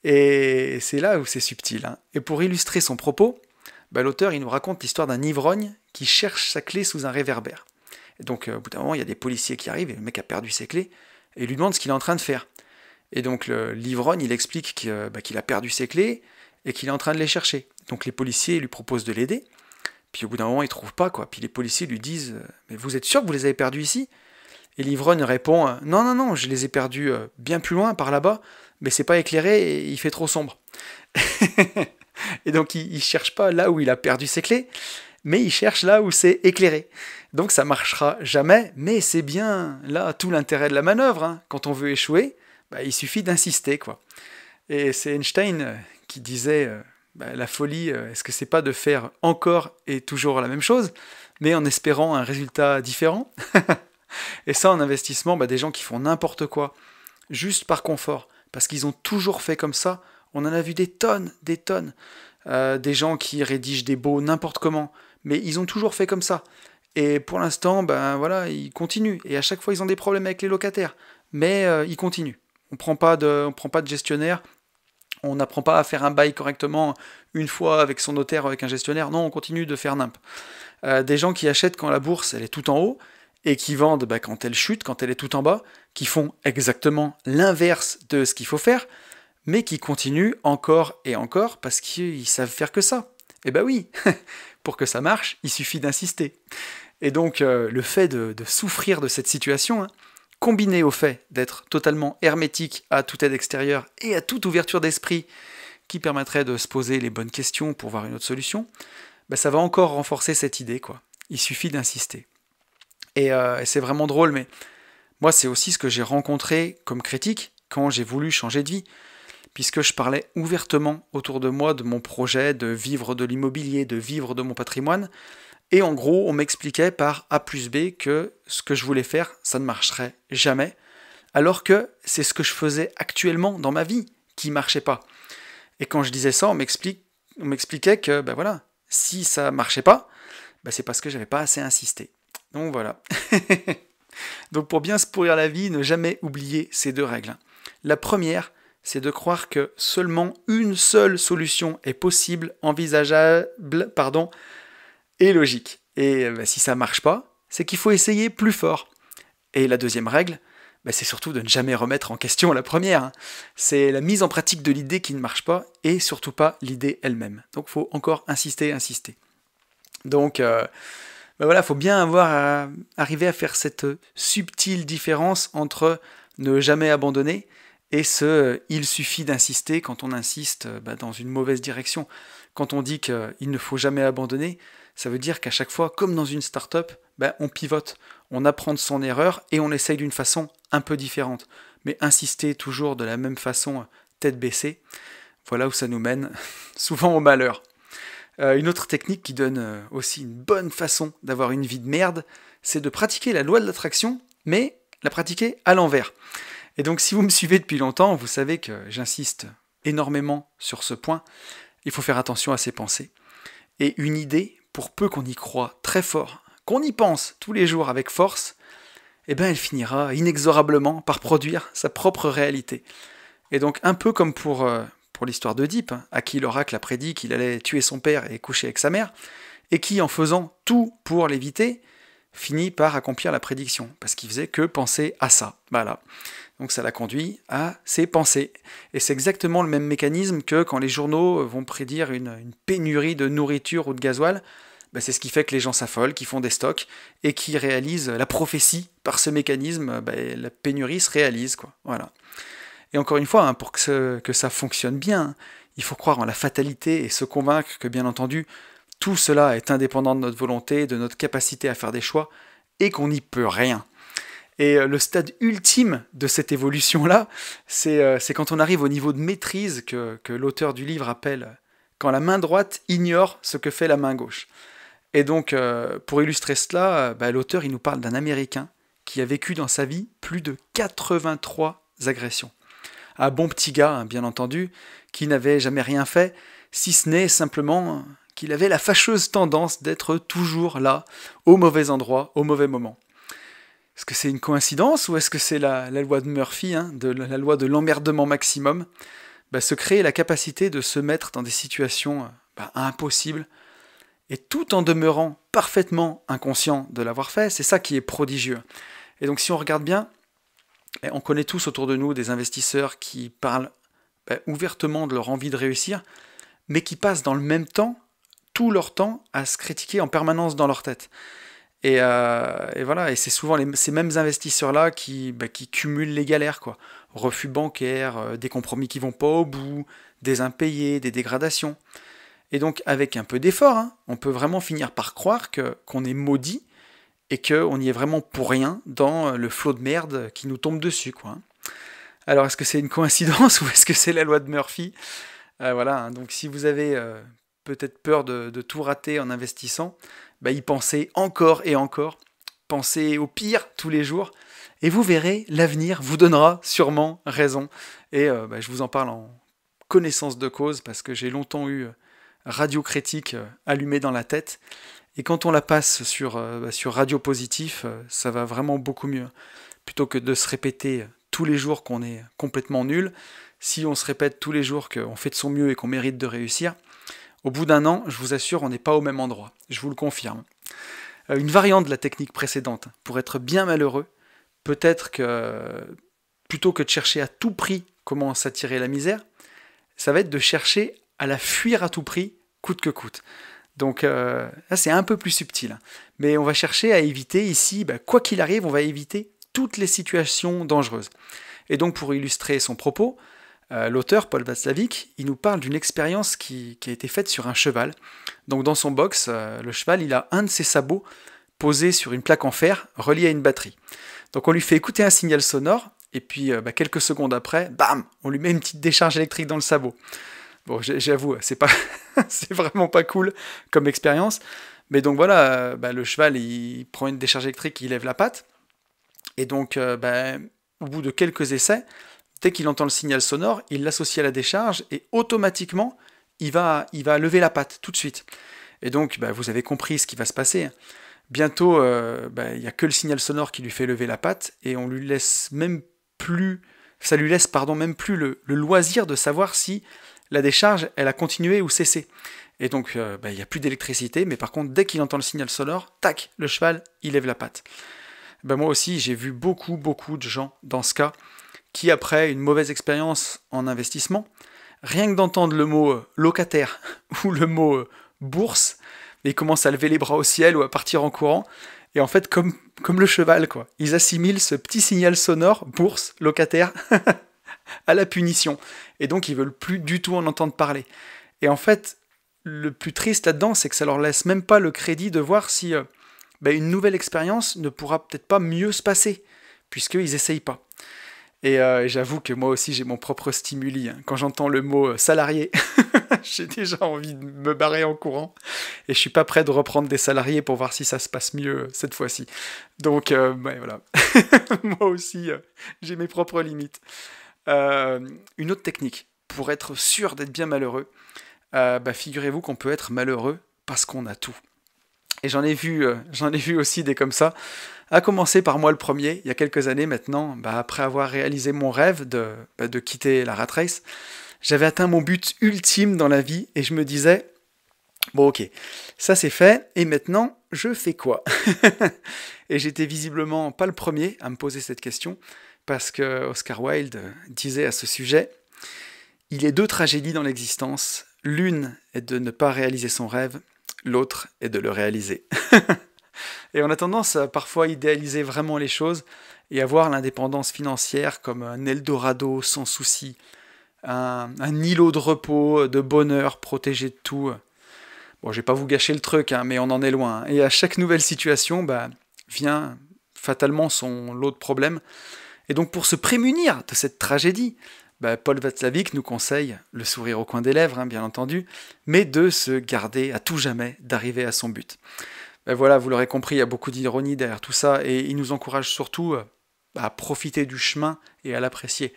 Et c'est là où c'est subtil. Et pour illustrer son propos, l'auteur il nous raconte l'histoire d'un ivrogne qui cherche sa clé sous un réverbère. Et donc au bout d'un moment, il y a des policiers qui arrivent et le mec a perdu ses clés et il lui demande ce qu'il est en train de faire. Et donc l'ivrogne il explique qu'il a perdu ses clés et qu'il est en train de les chercher. Donc les policiers lui proposent de l'aider. Puis au bout d'un moment, il ne trouve pas, quoi. Puis les policiers lui disent « Mais vous êtes sûr que vous les avez perdus ici ?» Et l'ivrogne répond « Non, non, non, je les ai perdus bien plus loin, par là-bas, mais c'est pas éclairé et il fait trop sombre. » Et donc il ne cherche pas là où il a perdu ses clés, mais il cherche là où c'est éclairé. Donc ça marchera jamais, mais c'est bien là tout l'intérêt de la manœuvre. Quand on veut échouer, il suffit d'insister, quoi. Et c'est Einstein qui disait... la folie, est-ce que c'est pas de faire encore et toujours la même chose, mais en espérant un résultat différent? Et ça, en investissement, des gens qui font n'importe quoi, juste par confort, parce qu'ils ont toujours fait comme ça, on en a vu des tonnes, des gens qui rédigent des baux n'importe comment, mais ils ont toujours fait comme ça. Et pour l'instant, voilà, ils continuent, et à chaque fois, ils ont des problèmes avec les locataires, mais ils continuent. On prend pas de gestionnaire, On n'apprend pas à faire un bail correctement une fois avec son notaire, avec un gestionnaire. Non, on continue de faire nimp. Des gens qui achètent quand la bourse elle est tout en haut et qui vendent quand elle chute, quand elle est tout en bas, qui font exactement l'inverse de ce qu'il faut faire, mais qui continuent encore et encore parce qu'ils savent faire que ça. Eh ben oui, pour que ça marche, il suffit d'insister. Et donc le fait de souffrir de cette situation, combiné au fait d'être totalement hermétique à toute aide extérieure et à toute ouverture d'esprit qui permettrait de se poser les bonnes questions pour voir une autre solution, ça va encore renforcer cette idée, quoi. Il suffit d'insister. Et c'est vraiment drôle, mais moi c'est aussi ce que j'ai rencontré comme critique quand j'ai voulu changer de vie, puisque je parlais ouvertement autour de moi de mon projet de vivre de l'immobilier, de vivre de mon patrimoine, et en gros on m'expliquait par A plus B que ce que je voulais faire, ça ne marcherait jamais, alors que c'est ce que je faisais actuellement dans ma vie qui ne marchait pas. Et quand je disais ça, on m'expliquait que voilà, si ça marchait pas, c'est parce que j'avais pas assez insisté. Donc voilà. Donc pour bien se pourrir la vie, ne jamais oublier ces deux règles. La première, c'est de croire que seulement une seule solution est possible, envisageable, et logique. Et si ça marche pas, c'est qu'il faut essayer plus fort. Et la deuxième règle, c'est surtout de ne jamais remettre en question la première. C'est la mise en pratique de l'idée qui ne marche pas, et surtout pas l'idée elle-même. Donc il faut encore insister. Donc voilà, faut bien arriver à faire cette subtile différence entre ne jamais abandonner et il suffit d'insister quand on insiste dans une mauvaise direction. Quand on dit qu'il ne faut jamais abandonner, ça veut dire qu'à chaque fois, comme dans une start-up, on pivote, on apprend de son erreur et on essaye d'une façon un peu différente. Mais insister toujours de la même façon, tête baissée, voilà où ça nous mène, souvent au malheur. Une autre technique qui donne aussi une bonne façon d'avoir une vie de merde, c'est de pratiquer la loi de l'attraction, mais la pratiquer à l'envers. Et donc si vous me suivez depuis longtemps, vous savez que j'insiste énormément sur ce point. Il faut faire attention à ses pensées. Et une idée, pour peu qu'on y croit très fort, qu'on y pense tous les jours avec force, elle finira inexorablement par produire sa propre réalité. Et donc un peu comme pour l'histoire d'Oedipe, à qui l'oracle a prédit qu'il allait tuer son père et coucher avec sa mère, et qui, en faisant tout pour l'éviter, finit par accomplir la prédiction, parce qu'il faisait que penser à ça. Voilà. Donc ça l'a conduit à ses pensées. Et c'est exactement le même mécanisme que quand les journaux vont prédire une pénurie de nourriture ou de gasoil, c'est ce qui fait que les gens s'affolent, qui font des stocks, et qui réalisent la prophétie. Par ce mécanisme, la pénurie se réalise, quoi. Voilà. Et encore une fois, pour que ça fonctionne bien, il faut croire en la fatalité et se convaincre que, bien entendu, tout cela est indépendant de notre volonté, de notre capacité à faire des choix, et qu'on n'y peut rien. Et le stade ultime de cette évolution-là, c'est quand on arrive au niveau de maîtrise que l'auteur du livre appelle « quand la main droite ignore ce que fait la main gauche ». Et donc, pour illustrer cela, l'auteur il nous parle d'un Américain qui a vécu dans sa vie plus de 83 agressions. Un bon petit gars, bien entendu, qui n'avait jamais rien fait, si ce n'est simplement qu'il avait la fâcheuse tendance d'être toujours là, au mauvais endroit, au mauvais moment. Est-ce que c'est une coïncidence ou est-ce que c'est la loi de Murphy, la loi de l'emmerdement maximum, se créer la capacité de se mettre dans des situations impossibles, et tout en demeurant parfaitement inconscient de l'avoir fait, c'est ça qui est prodigieux. Et donc si on regarde bien, on connaît tous autour de nous des investisseurs qui parlent ouvertement de leur envie de réussir, mais qui passent dans le même temps, tout leur temps, à se critiquer en permanence dans leur tête. Et voilà, et c'est souvent ces mêmes investisseurs-là qui cumulent les galères, quoi. Refus bancaires, des compromis qui vont pas au bout, des impayés, des dégradations. Et donc, avec un peu d'effort, on peut vraiment finir par croire qu'on est maudit et qu'on y est vraiment pour rien dans le flot de merde qui nous tombe dessus, quoi. Alors, est-ce que c'est une coïncidence ou est-ce que c'est la loi de Murphy ? Voilà, donc si vous avez peut-être peur de tout rater en investissant, y pensez encore et encore, pensez au pire tous les jours, et vous verrez, l'avenir vous donnera sûrement raison. Et je vous en parle en connaissance de cause, parce que j'ai longtemps eu Radio Critique allumée dans la tête, et quand on la passe sur Radio Positif, ça va vraiment beaucoup mieux. Plutôt que de se répéter tous les jours qu'on est complètement nul, si on se répète tous les jours qu'on fait de son mieux et qu'on mérite de réussir, au bout d'un an, je vous assure, on n'est pas au même endroit, je vous le confirme. Une variante de la technique précédente, pour être bien malheureux, peut-être que plutôt que de chercher à tout prix comment s'attirer la misère, ça va être de chercher à la fuir à tout prix, coûte que coûte. Donc là, c'est un peu plus subtil. Mais on va chercher à éviter ici, quoi qu'il arrive, on va éviter toutes les situations dangereuses. Et donc pour illustrer son propos, l'auteur, Paul Václavic, il nous parle d'une expérience qui a été faite sur un cheval. Donc dans son box, le cheval, il a un de ses sabots posé sur une plaque en fer reliée à une batterie. Donc on lui fait écouter un signal sonore, et puis quelques secondes après, bam, on lui met une petite décharge électrique dans le sabot. Bon, j'avoue, c'est vraiment pas cool comme expérience. Mais donc voilà, le cheval, il prend une décharge électrique, il lève la patte. Et donc, au bout de quelques essais, dès qu'il entend le signal sonore, il l'associe à la décharge et automatiquement, il va lever la patte tout de suite. Et donc, vous avez compris ce qui va se passer. Bientôt, il n'y a que le signal sonore qui lui fait lever la patte et on lui laisse même plus, ça lui laisse même plus le loisir de savoir si la décharge, elle a continué ou cessé. Et donc, il n'y a plus d'électricité, mais par contre, dès qu'il entend le signal sonore, tac, le cheval, il lève la patte. Moi aussi, j'ai vu beaucoup de gens dans ce cas qui, après une mauvaise expérience en investissement, rien que d'entendre le mot locataire ou le mot bourse, ils commencent à lever les bras au ciel ou à partir en courant. Et en fait, comme le cheval, quoi, ils assimilent ce petit signal sonore, bourse, locataire, à la punition. Et donc, ils veulent plus du tout en entendre parler. Et en fait, le plus triste là-dedans, c'est que ça leur laisse même pas le crédit de voir si une nouvelle expérience ne pourra peut-être pas mieux se passer, puisqu'ils n'essayent pas. Et j'avoue que moi aussi, j'ai mon propre stimuli. Quand j'entends le mot salarié, j'ai déjà envie de me barrer en courant. Et je suis pas prêt de reprendre des salariés pour voir si ça se passe mieux cette fois-ci. Donc, voilà. Moi aussi, j'ai mes propres limites. Une autre technique, pour être sûr d'être bien malheureux, figurez-vous qu'on peut être malheureux parce qu'on a tout. Et j'en ai vu aussi des comme ça, à commencer par moi le premier, il y a quelques années maintenant, après avoir réalisé mon rêve de quitter la rat race, j'avais atteint mon but ultime dans la vie et je me disais, bon ok, ça c'est fait, et maintenant je fais quoi? Et j'étais visiblement pas le premier à me poser cette question, parce que Oscar Wilde disait à ce sujet, il y a deux tragédies dans l'existence, l'une est de ne pas réaliser son rêve, l'autre est de le réaliser. Et on a tendance à parfois idéaliser vraiment les choses et à voir l'indépendance financière comme un Eldorado sans souci, un îlot de repos, de bonheur, protégé de tout. Bon, je vais pas vous gâcher le truc, mais on en est loin. Et à chaque nouvelle situation, vient fatalement son lot de problèmes. Et donc pour se prémunir de cette tragédie, Paul Václavic nous conseille le sourire au coin des lèvres, bien entendu, mais de se garder à tout jamais d'arriver à son but. Voilà, vous l'aurez compris, il y a beaucoup d'ironie derrière tout ça, et il nous encourage surtout à profiter du chemin et à l'apprécier.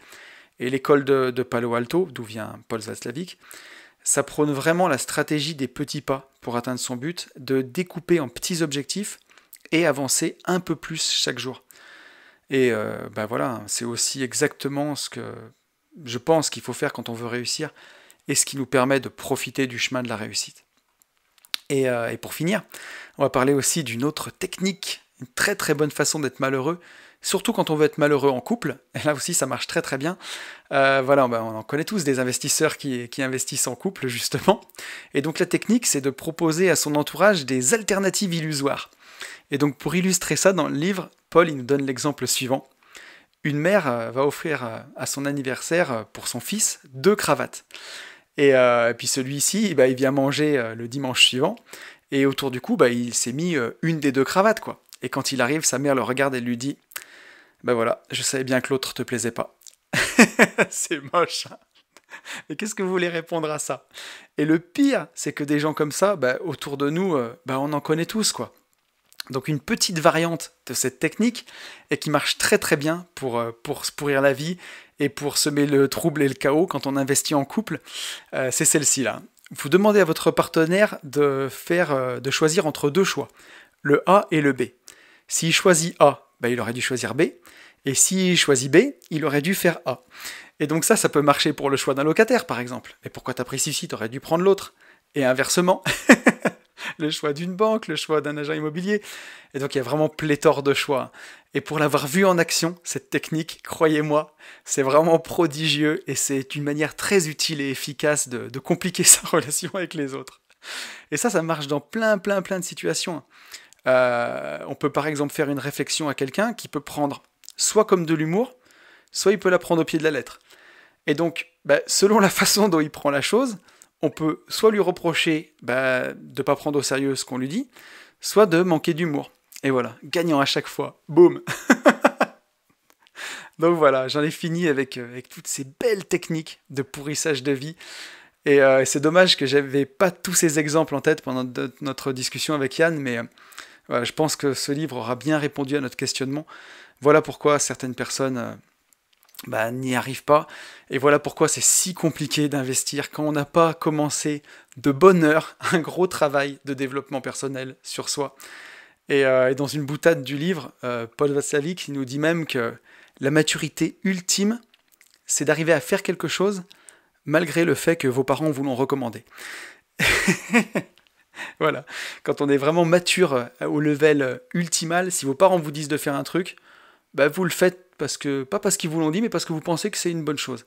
Et l'école de Palo Alto, d'où vient Paul Václavic, ça prône vraiment la stratégie des petits pas pour atteindre son but, de découper en petits objectifs et avancer un peu plus chaque jour. Et voilà, c'est aussi exactement ce que je pense qu'il faut faire quand on veut réussir, et ce qui nous permet de profiter du chemin de la réussite. Et pour finir, on va parler aussi d'une autre technique, une très très bonne façon d'être malheureux, surtout quand on veut être malheureux en couple, et là aussi ça marche très très bien. Voilà, on en connaît tous des investisseurs qui investissent en couple justement, et donc la technique c'est de proposer à son entourage des alternatives illusoires. Et donc pour illustrer ça dans le livre, Paul il nous donne l'exemple suivant. Une mère va offrir à son anniversaire pour son fils 2 cravates. Et puis celui-ci, il vient manger le dimanche suivant, et autour du cou, il s'est mis une des 2 cravates, quoi. Et quand il arrive, sa mère le regarde et lui dit « voilà, je savais bien que l'autre te plaisait pas. » C'est moche. Et qu'est-ce que vous voulez répondre à ça? Et le pire, c'est que des gens comme ça, autour de nous, on en connaît tous, quoi. Donc une petite variante de cette technique, et qui marche très très bien pour se pourrir la vie, et pour semer le trouble et le chaos quand on investit en couple, c'est celle-ci-là. Vous demandez à votre partenaire de choisir entre 2 choix, le A et le B. S'il choisit A, il aurait dû choisir B, Et s'il choisit B, il aurait dû faire A. Et donc ça peut marcher pour le choix d'un locataire, par exemple. Mais pourquoi t'as pris celui-ci, t'aurais dû prendre l'autre. Et inversement, le choix d'une banque, le choix d'un agent immobilier. Et donc il y a vraiment pléthore de choix. Et pour l'avoir vu en action, cette technique, croyez-moi, c'est vraiment prodigieux et c'est une manière très utile et efficace de compliquer sa relation avec les autres. Et ça marche dans plein de situations. On peut par exemple faire une réflexion à quelqu'un qui peut prendre soit comme de l'humour, soit il peut la prendre au pied de la lettre. Et donc, selon la façon dont il prend la chose, on peut soit lui reprocher de ne pas prendre au sérieux ce qu'on lui dit, soit de manquer d'humour. Et voilà, gagnant à chaque fois. Boum. Donc voilà, j'en ai fini avec toutes ces belles techniques de pourrissage de vie. Et c'est dommage que j'avais pas tous ces exemples en tête pendant notre discussion avec Yann, mais je pense que ce livre aura bien répondu à notre questionnement. Voilà pourquoi certaines personnes n'y arrivent pas. Et voilà pourquoi c'est si compliqué d'investir quand on n'a pas commencé de bonne heure un gros travail de développement personnel sur soi. Et dans une boutade du livre, Paul Václavic nous dit même que la maturité ultime, c'est d'arriver à faire quelque chose malgré le fait que vos parents vous l'ont recommandé. Voilà. Quand on est vraiment mature au level ultimal, si vos parents vous disent de faire un truc, vous le faites pas parce qu'ils vous l'ont dit, mais parce que vous pensez que c'est une bonne chose.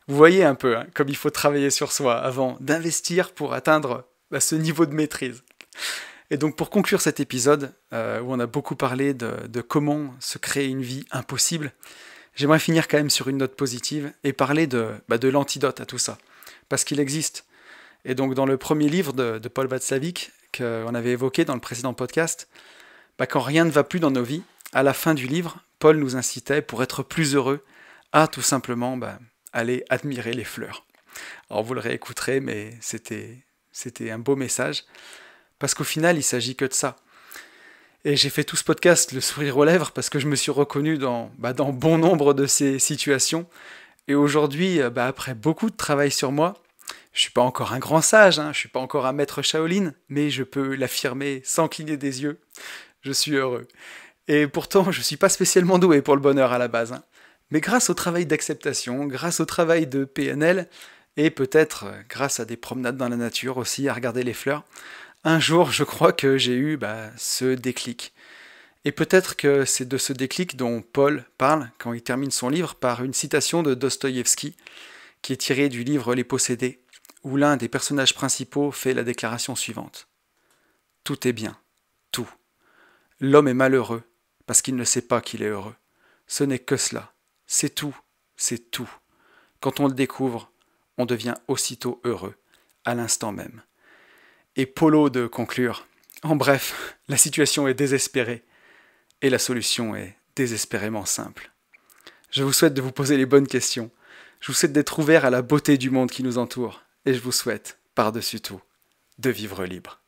Vous voyez un peu comme il faut travailler sur soi avant d'investir pour atteindre ce niveau de maîtrise. Et donc pour conclure cet épisode, où on a beaucoup parlé de comment se créer une vie impossible, j'aimerais finir quand même sur une note positive et parler de l'antidote à tout ça. Parce qu'il existe. Et donc dans le premier livre de Paul Václavic, qu'on avait évoqué dans le précédent podcast, quand rien ne va plus dans nos vies, à la fin du livre, Paul nous incitait, pour être plus heureux, à tout simplement aller admirer les fleurs. Alors vous le réécouterez, mais c'était un beau message. Parce qu'au final, il s'agit que de ça. Et j'ai fait tout ce podcast le sourire aux lèvres parce que je me suis reconnu dans bon nombre de ces situations. Et aujourd'hui, après beaucoup de travail sur moi, je suis pas encore un grand sage, je suis pas encore un maître Shaolin, mais je peux l'affirmer sans cligner des yeux. Je suis heureux. Et pourtant, je suis pas spécialement doué pour le bonheur à la base. Mais grâce au travail d'acceptation, grâce au travail de PNL, et peut-être grâce à des promenades dans la nature aussi, à regarder les fleurs, un jour, je crois que j'ai eu ce déclic. Et peut-être que c'est de ce déclic dont Paul parle quand il termine son livre par une citation de Dostoïevski, qui est tirée du livre Les Possédés, où l'un des personnages principaux fait la déclaration suivante. Tout est bien, tout. L'homme est malheureux parce qu'il ne sait pas qu'il est heureux. Ce n'est que cela. C'est tout, c'est tout. Quand on le découvre, on devient aussitôt heureux, à l'instant même. Et Polo de conclure. En bref, la situation est désespérée et la solution est désespérément simple. Je vous souhaite de vous poser les bonnes questions. Je vous souhaite d'être ouvert à la beauté du monde qui nous entoure. Et je vous souhaite, par-dessus tout, de vivre libre.